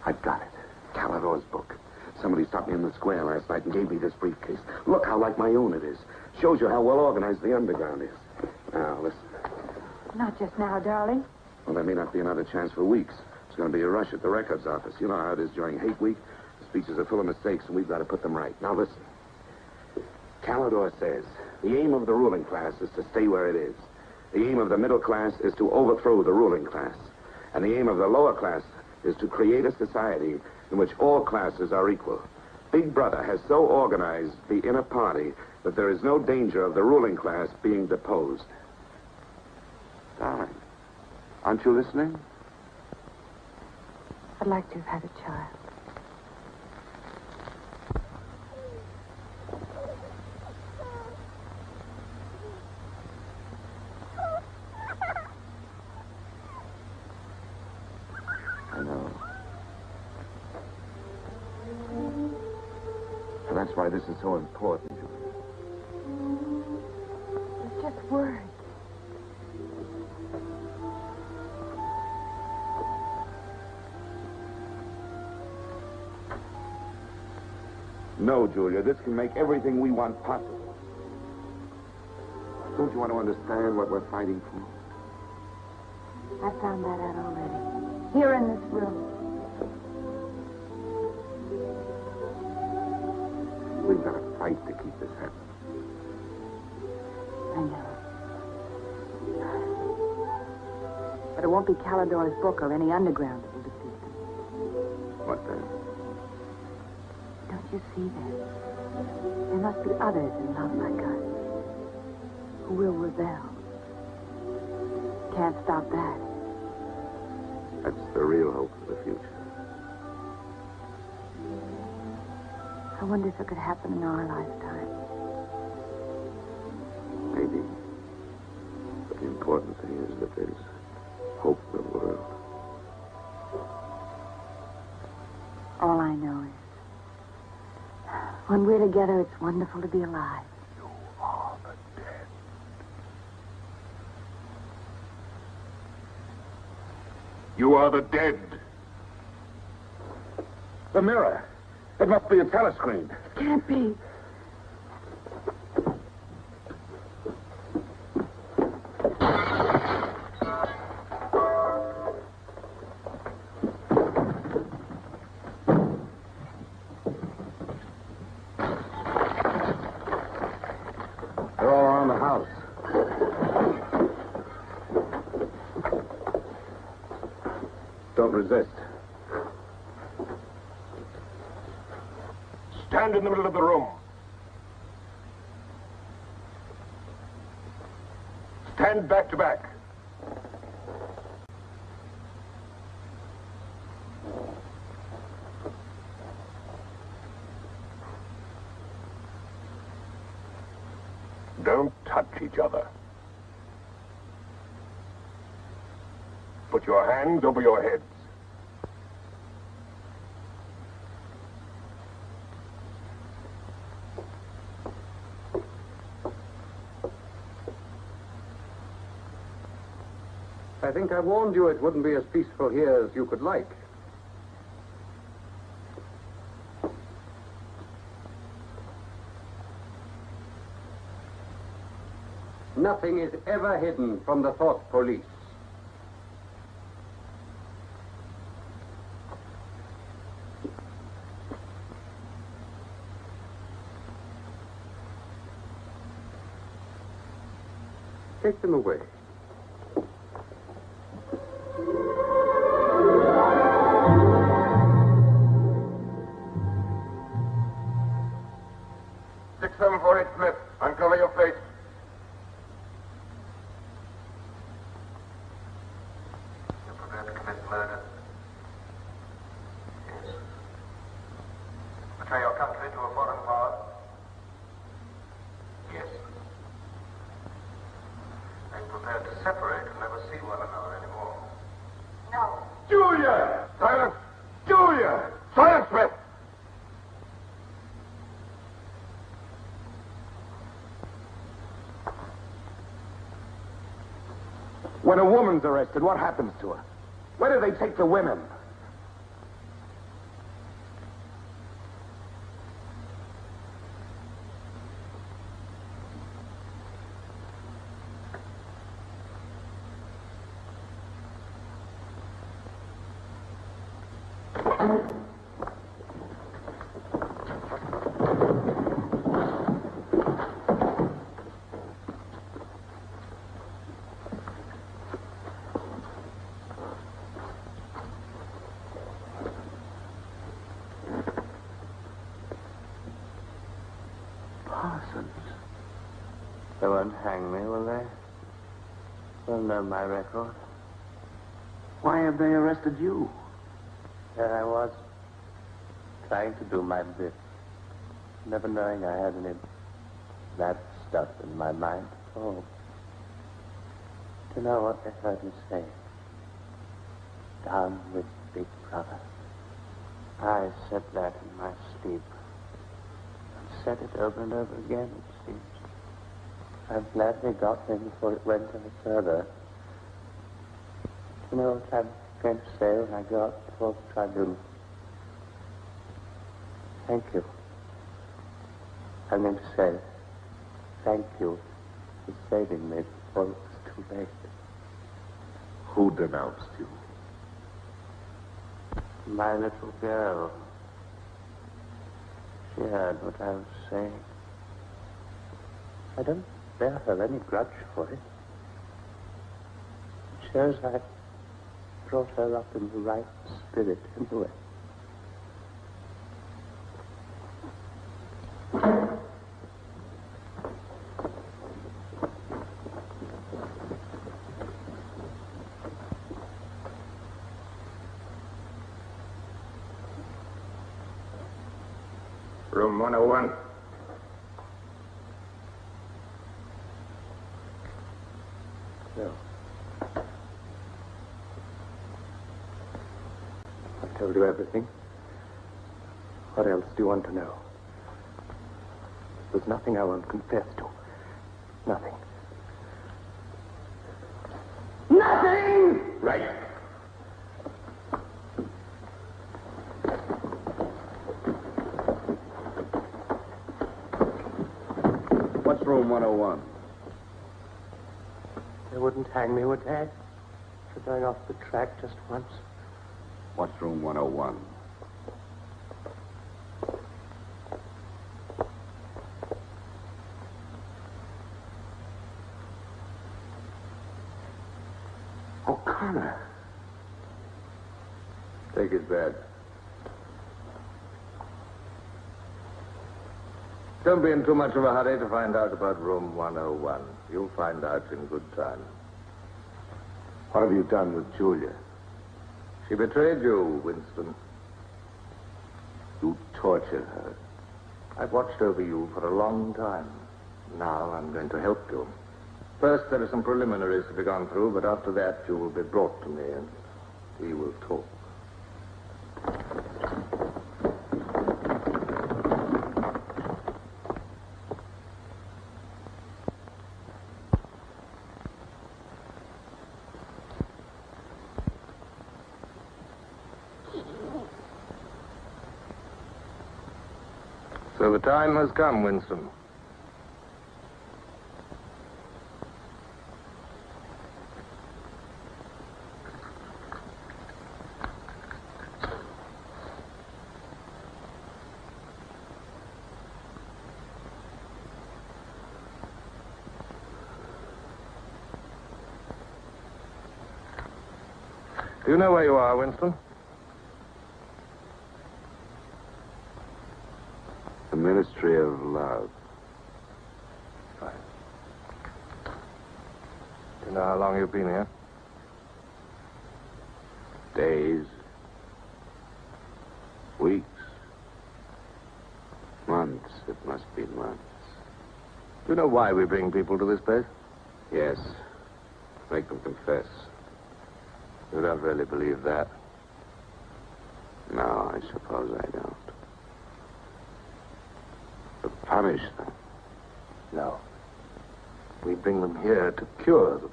I've got it. Calidore's book. Somebody stopped me in the square last night and gave me this briefcase. Look how like my own it is. Shows you how well organized the underground is. Now, listen. Not just now, darling. Well, there may not be another chance for weeks. It's going to be a rush at the records office. You know how it is during hate week. The speeches are full of mistakes, and we've got to put them right. Now, listen. Calidore says the aim of the ruling class is to stay where it is. The aim of the middle class is to overthrow the ruling class. And the aim of the lower class is to create a society in which all classes are equal. Big Brother has so organized the inner party that there is no danger of the ruling class being deposed. Darling, aren't you listening? I'd like to have had a child. I know. And that's why this is so important. It's just words. No, Julia, this can make everything we want possible. Don't you want to understand what we're fighting for? I found that out already. Here in this room. We've got to fight to keep this happening. I know. But it won't be Calidore's book or any underground that will defeat them. What then? Don't you see that? There must be others in love like us who will rebel. Can't stop that. That's the real hope for the future. I wonder if it could happen in our lifetime. Maybe. But the important thing is that there's hope for the world. All I know is when we're together, it's wonderful to be alive. You are the dead. You are the dead. The mirror. It must be a telescreen. Can't be. house. Don't resist. Stand in the middle of the room. Stand back to back. Don't touch each other. Put your hands over your heads. I think I warned you it wouldn't be as peaceful here as you could like. Nothing is ever hidden from the thought police. Take them away. Smith, uncover your face. You're prepared to commit murder? Yes. Betray your country to a foreign power? Yes. Are you prepared to separate and never see one another anymore? No. Julia! Silence! Julia! Silence, Smith! When a woman's arrested, what happens to her? Where do they take the women? They won't hang me, will they? They'll know my record. Why have they arrested you? There I was, trying to do my bit, never knowing I had any bad stuff in my mind at all. Do you know what they heard me say? Down with Big Brother. I said that in my sleep. I've said it over and over again, it seems. I'm glad they got me before it went any further. You know what I'm going to say when I go up before the tribunal? Thank you. I'm going to say thank you for saving me before it was too late. Who denounced you? My little girl. She heard what I was saying. I don't bear her any grudge for it. It shows I brought her up in the right spirit anyway. Room 101. No. I've told you everything. What else do you want to know? There's nothing I won't confess to. Nothing. Nothing! Right. What's room 101? They wouldn't hang me, would they? For going off the track just once. What's room 101? Connor. Take his bed. Don't be in too much of a hurry to find out about room 101. You'll find out in good time. What have you done with Julia? She betrayed you, Winston. You tortured her. I've watched over you for a long time. Now I'm going to help you. First, there are some preliminaries to be gone through, but after that, you will be brought to me and we will talk. So the time has come, Winston. Do you know where you are, Winston? The Ministry of Love. Fine. Do you know how long you've been here? Days. Weeks. Months. It must be months. Do you know why we bring people to this place? Yes. Make them confess. You don't really believe that? No, I suppose I don't. To punish them? No. We bring them here to cure them,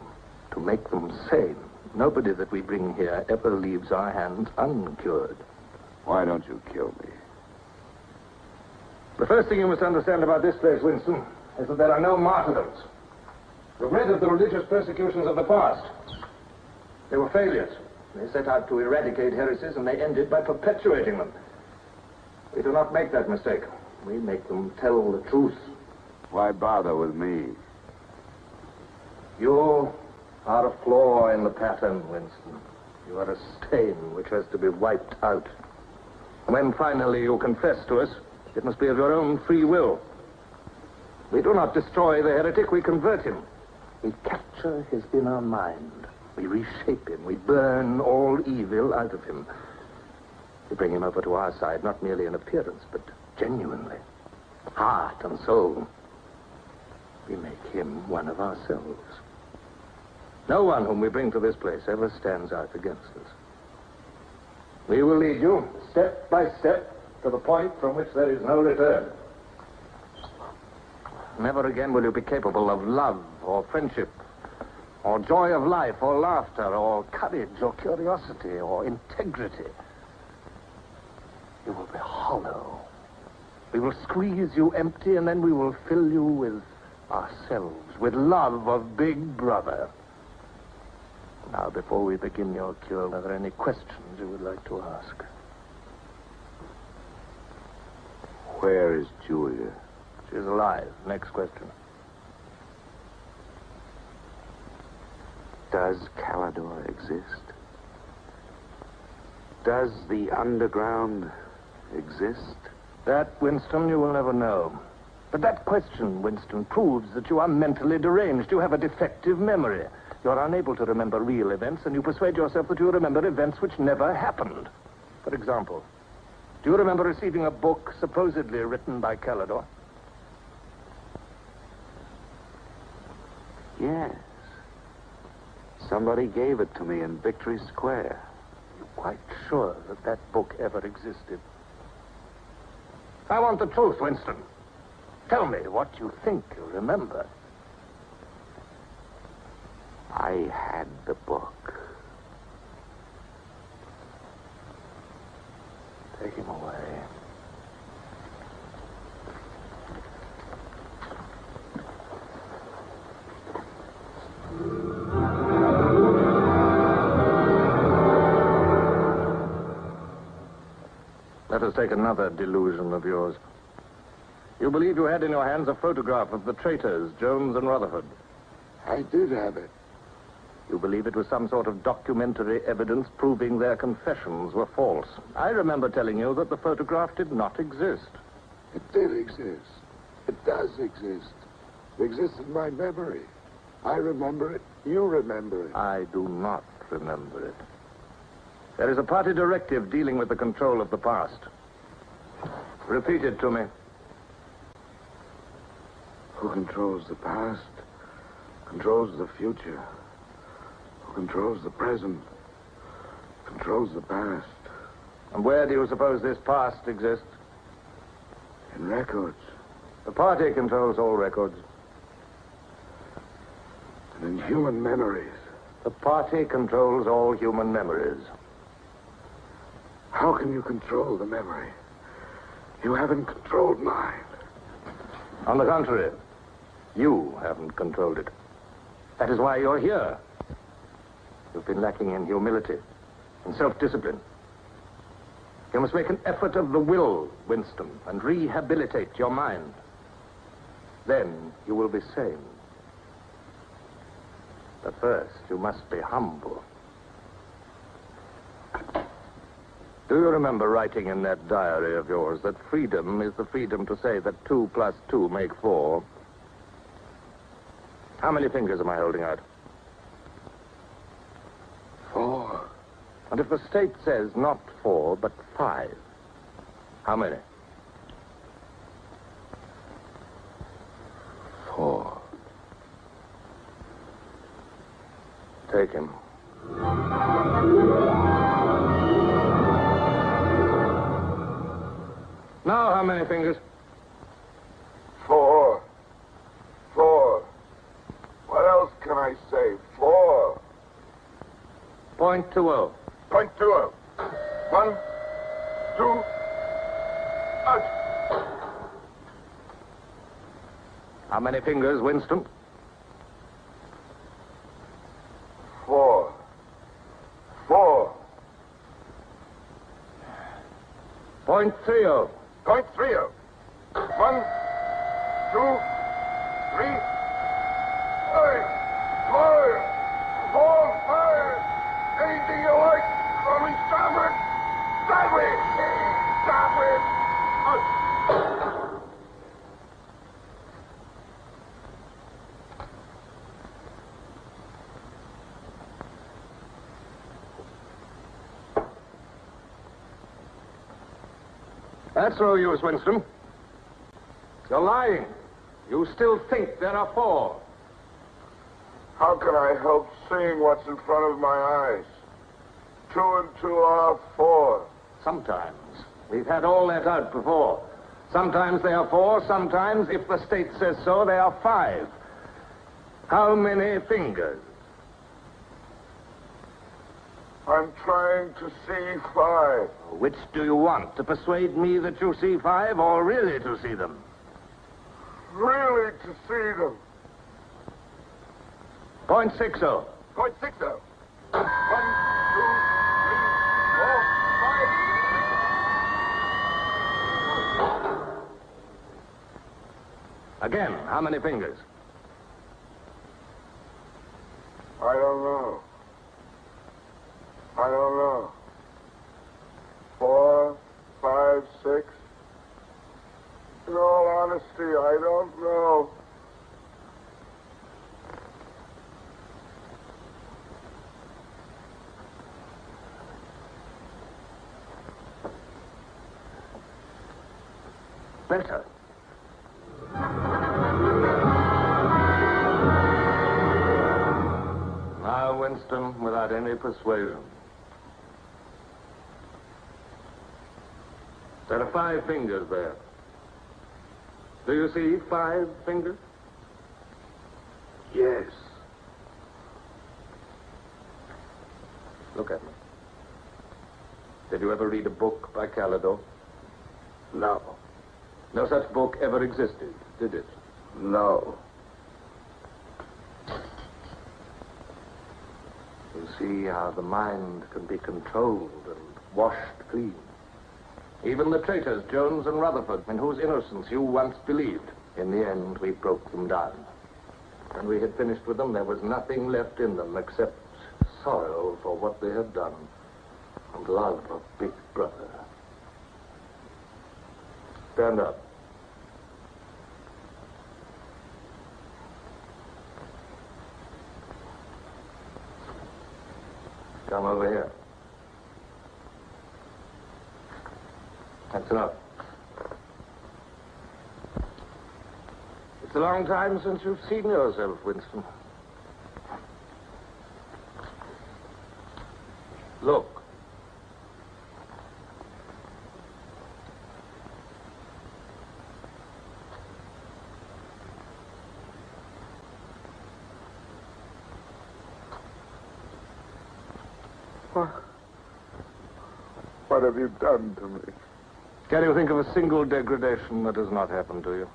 to make them sane. Nobody that we bring here ever leaves our hands uncured. Why don't you kill me? The first thing you must understand about this place, Winston, is that there are no martyrdoms. You've read of the religious persecutions of the past. They were failures. They set out to eradicate heresies, and they ended by perpetuating them. We do not make that mistake. We make them tell the truth. Why bother with me? You are a flaw in the pattern, Winston. You are a stain which has to be wiped out. When finally you confess to us, it must be of your own free will. We do not destroy the heretic, we convert him. We capture his inner mind. We reshape him. We burn all evil out of him. We bring him over to our side, not merely in appearance, but genuinely. Heart and soul. We make him one of ourselves. No one whom we bring to this place ever stands out against us. We will lead you, step by step, to the point from which there is no return. Never again will you be capable of love or friendship, or joy of life, or laughter, or courage, or curiosity, or integrity. You will be hollow. We will squeeze you empty, and then we will fill you with ourselves, with love of Big Brother. Now, before we begin your cure, are there any questions you would like to ask? Where is Julia? She's alive. Next question. Does Calidor exist? Does the underground exist? That, Winston, you will never know. But that question, Winston, proves that you are mentally deranged. You have a defective memory. You are unable to remember real events, and you persuade yourself that you remember events which never happened. For example, do you remember receiving a book supposedly written by Calidor? Yes. Somebody gave it to me in Victory Square. You're quite sure that that book ever existed? I want the truth, Winston. Tell me what you think you remember. I had the book. Take him away. Let us take another delusion of yours. You believe you had in your hands a photograph of the traitors, Jones and Rutherford. I did have it. You believe it was some sort of documentary evidence proving their confessions were false. I remember telling you that the photograph did not exist. It did exist. It does exist. It exists in my memory. I remember it. You remember it. I do not remember it. There is a party directive dealing with the control of the past. Repeat it to me. Who controls the past controls the future. Who controls the present controls the past. And where do you suppose this past exists? In records. The party controls all records. And in human memories. The party controls all human memories. How can you control the memory? You haven't controlled mine. On the contrary, you haven't controlled it. That is why you're here. You've been lacking in humility, in self-discipline. You must make an effort of the will, Winston, and rehabilitate your mind. Then you will be sane. But first, you must be humble. Do you remember writing in that diary of yours that freedom is the freedom to say that 2 plus 2 make 4? How many fingers am I holding out? 4. And if the state says not 4, but 5, how many? 4. Take him. Now, how many fingers? 4. 4. What else can I say? 4. .20. .20. 1, 2, How many fingers, Winston? 4. 4. .30. .30. 1, 2, 3, 4, 5. Anything you like. Only stop it. Stop it. Stop it. That's no use, Winston. You're lying. You still think there are 4. How can I help seeing what's in front of my eyes? 2 and 2 are 4. Sometimes. We've had all that out before. Sometimes they are 4, sometimes, if the state says so, they are 5. How many fingers? I'm trying to see 5. Which do you want? To persuade me that you see 5 or really to see them? Really to see them. .60. .60. 1, 2, 3, 4, 5. Again, how many fingers? I don't know. I don't know. 4, 5, 6. In all honesty, I don't know. Better. Now, Winston, without any persuasion. There are 5 fingers there. Do you see 5 fingers? Yes. Look at me. Did you ever read a book by Calidore? No. No such book ever existed, did it? No. You see how the mind can be controlled and washed clean. Even the traitors, Jones and Rutherford, in whose innocence you once believed, in the end, we broke them down. When we had finished with them, there was nothing left in them except sorrow for what they had done and love of Big Brother. Stand up. Come over here. That's enough. It's a long time since you've seen yourself, Winston. Look. What have you done to me? Can you think of a single degradation that has not happened to you?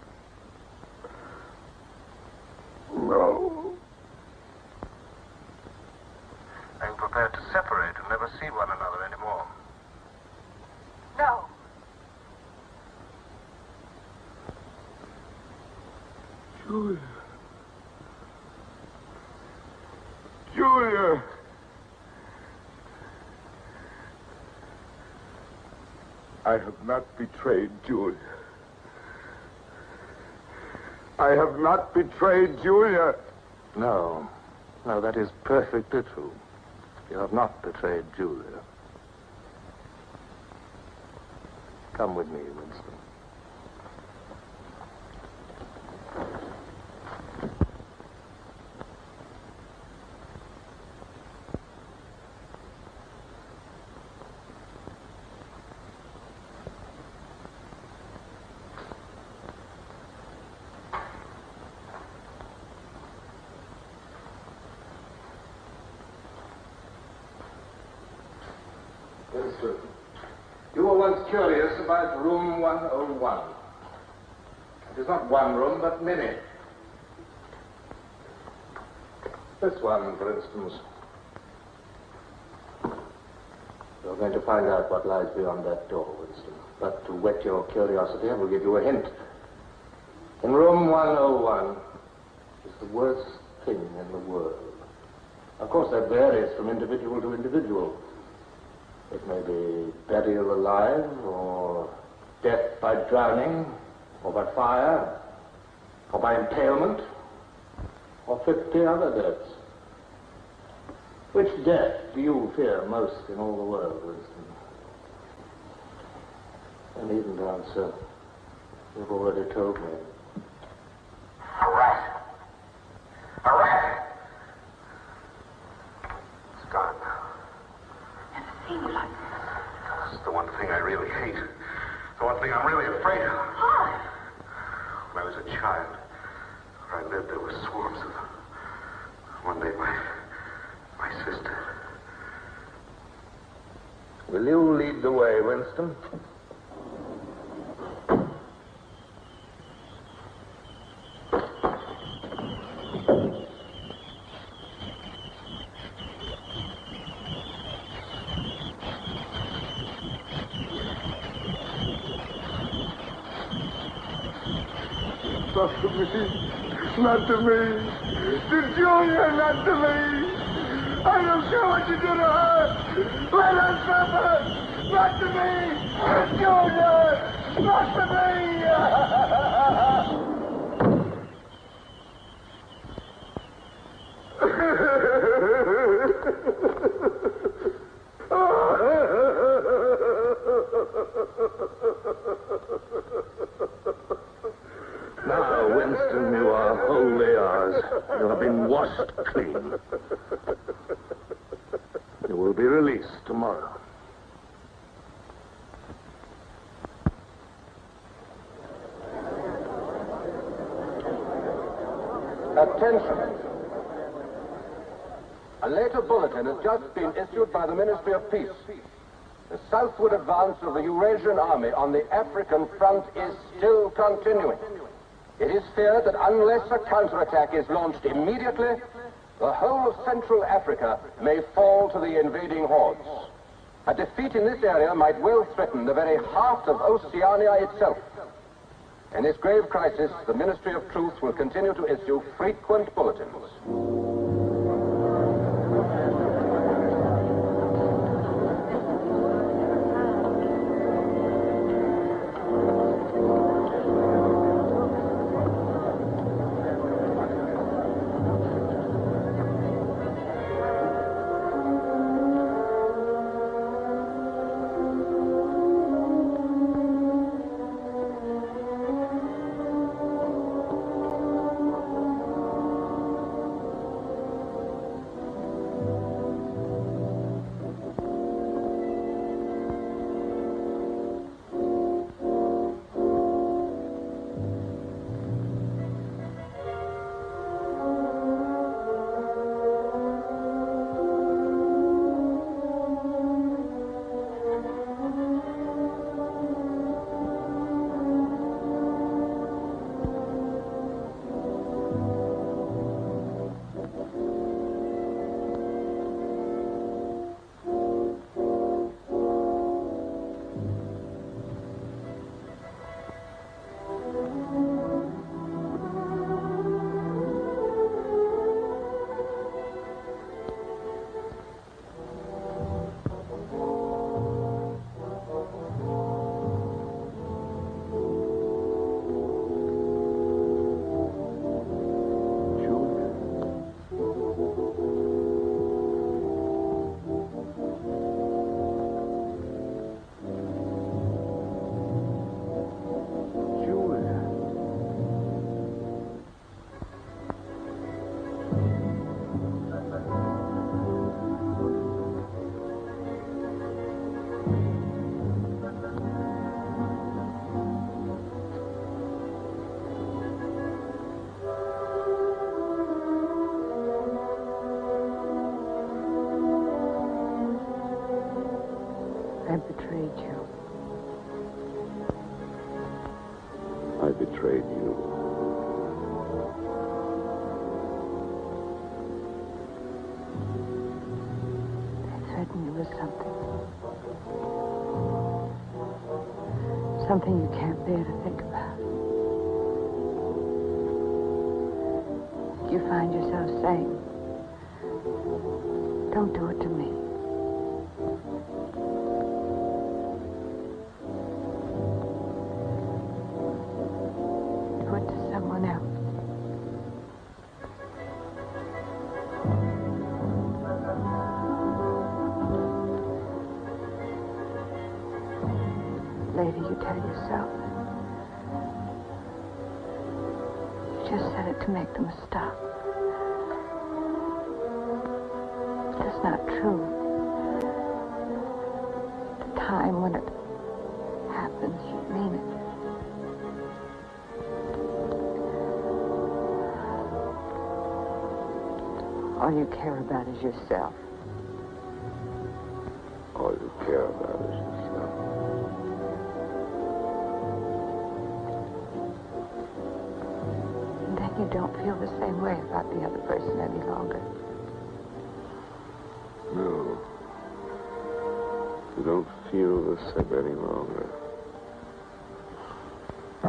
No. Are you prepared to separate and never see one another anymore? No. Julia. Julia. I have not betrayed Julia. I have not betrayed Julia. No. No, that is perfectly true. You have not betrayed Julia. Come with me, Winston. Winston, you were once curious about room 101. It is not one room, but many. This one, for instance. You're going to find out what lies beyond that door, Winston. But to whet your curiosity, I will give you a hint. In room 101 is the worst thing in the world. Of course, that varies from individual to individual. It may be burial alive, or death by drowning, or by fire, or by impalement, or 50 other deaths. Which death do you fear most in all the world, Winston? I needn't answer. You've already told me. A rat. A rat. It's gone now. It's the one thing I really hate. The one thing I'm really afraid of. Why? When I was a child, where I lived, there were swarms of them. One day, my sister. Will you lead the way, Winston? Not to me. Not to me. To Julia, not to me. I don't care what you do to her. Let her suffer. Not to me. To Julia. Not to me. Now, Winston, you are wholly ours. You have been washed clean. You will be released tomorrow. Attention. A later bulletin has just been issued by the Ministry of Peace. The southward advance of the Eurasian army on the African front is still continuing. It is feared that unless a counterattack is launched immediately, the whole of Central Africa may fall to the invading hordes. A defeat in this area might well threaten the very heart of Oceania itself. In this grave crisis, the Ministry of Truth will continue to issue frequent bulletins. I betrayed you. I betrayed you. I threatened you with something. Something you can't bear to think about. You find yourself saying, don't do it to me. Do it to someone else. Later, you tell yourself, you just said it to make them stop. That's not true. The time when it happens, you mean it. All you care about is yourself. All you care about is yourself. And then you don't feel the same way about the other person any longer. No. You don't feel the same any longer. I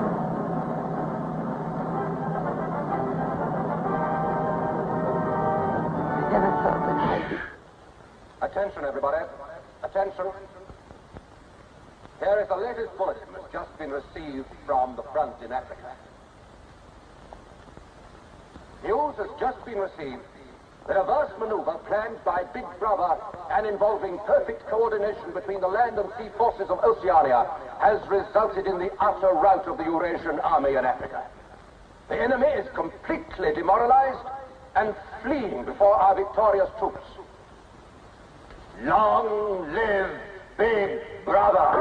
never thought that I'd be... Attention, everybody. Attention. Here is the latest bulletin that's just been received from the front in Africa. News has just been received. The reverse maneuver planned by Big Brother and involving perfect coordination between the land and sea forces of Oceania has resulted in the utter rout of the Eurasian army in Africa. The enemy is completely demoralized and fleeing before our victorious troops. Long live Big Brother!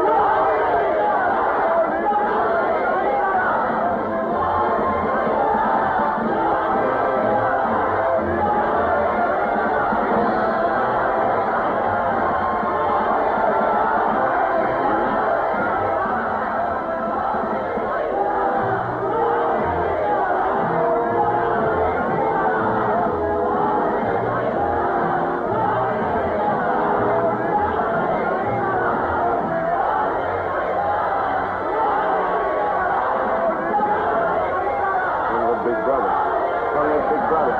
Big Brother.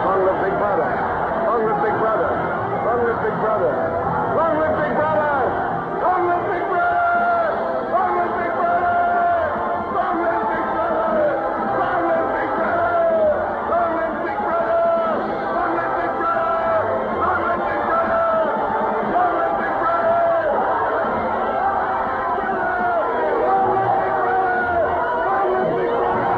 Long live Big Brother. Long live Big Brother. Long live Big Brother. Long live Big Brother. Long live Big Brother. Long live Big Brother. Long live Big Brother. Long live Big Brother. Long live Big Brother. Long live Big Brother. Long live Big Brother. Long live Big Brother.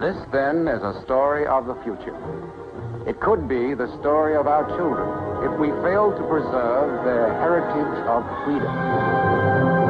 This, then, is a story of the future. It could be the story of our children if we fail to preserve their heritage of freedom.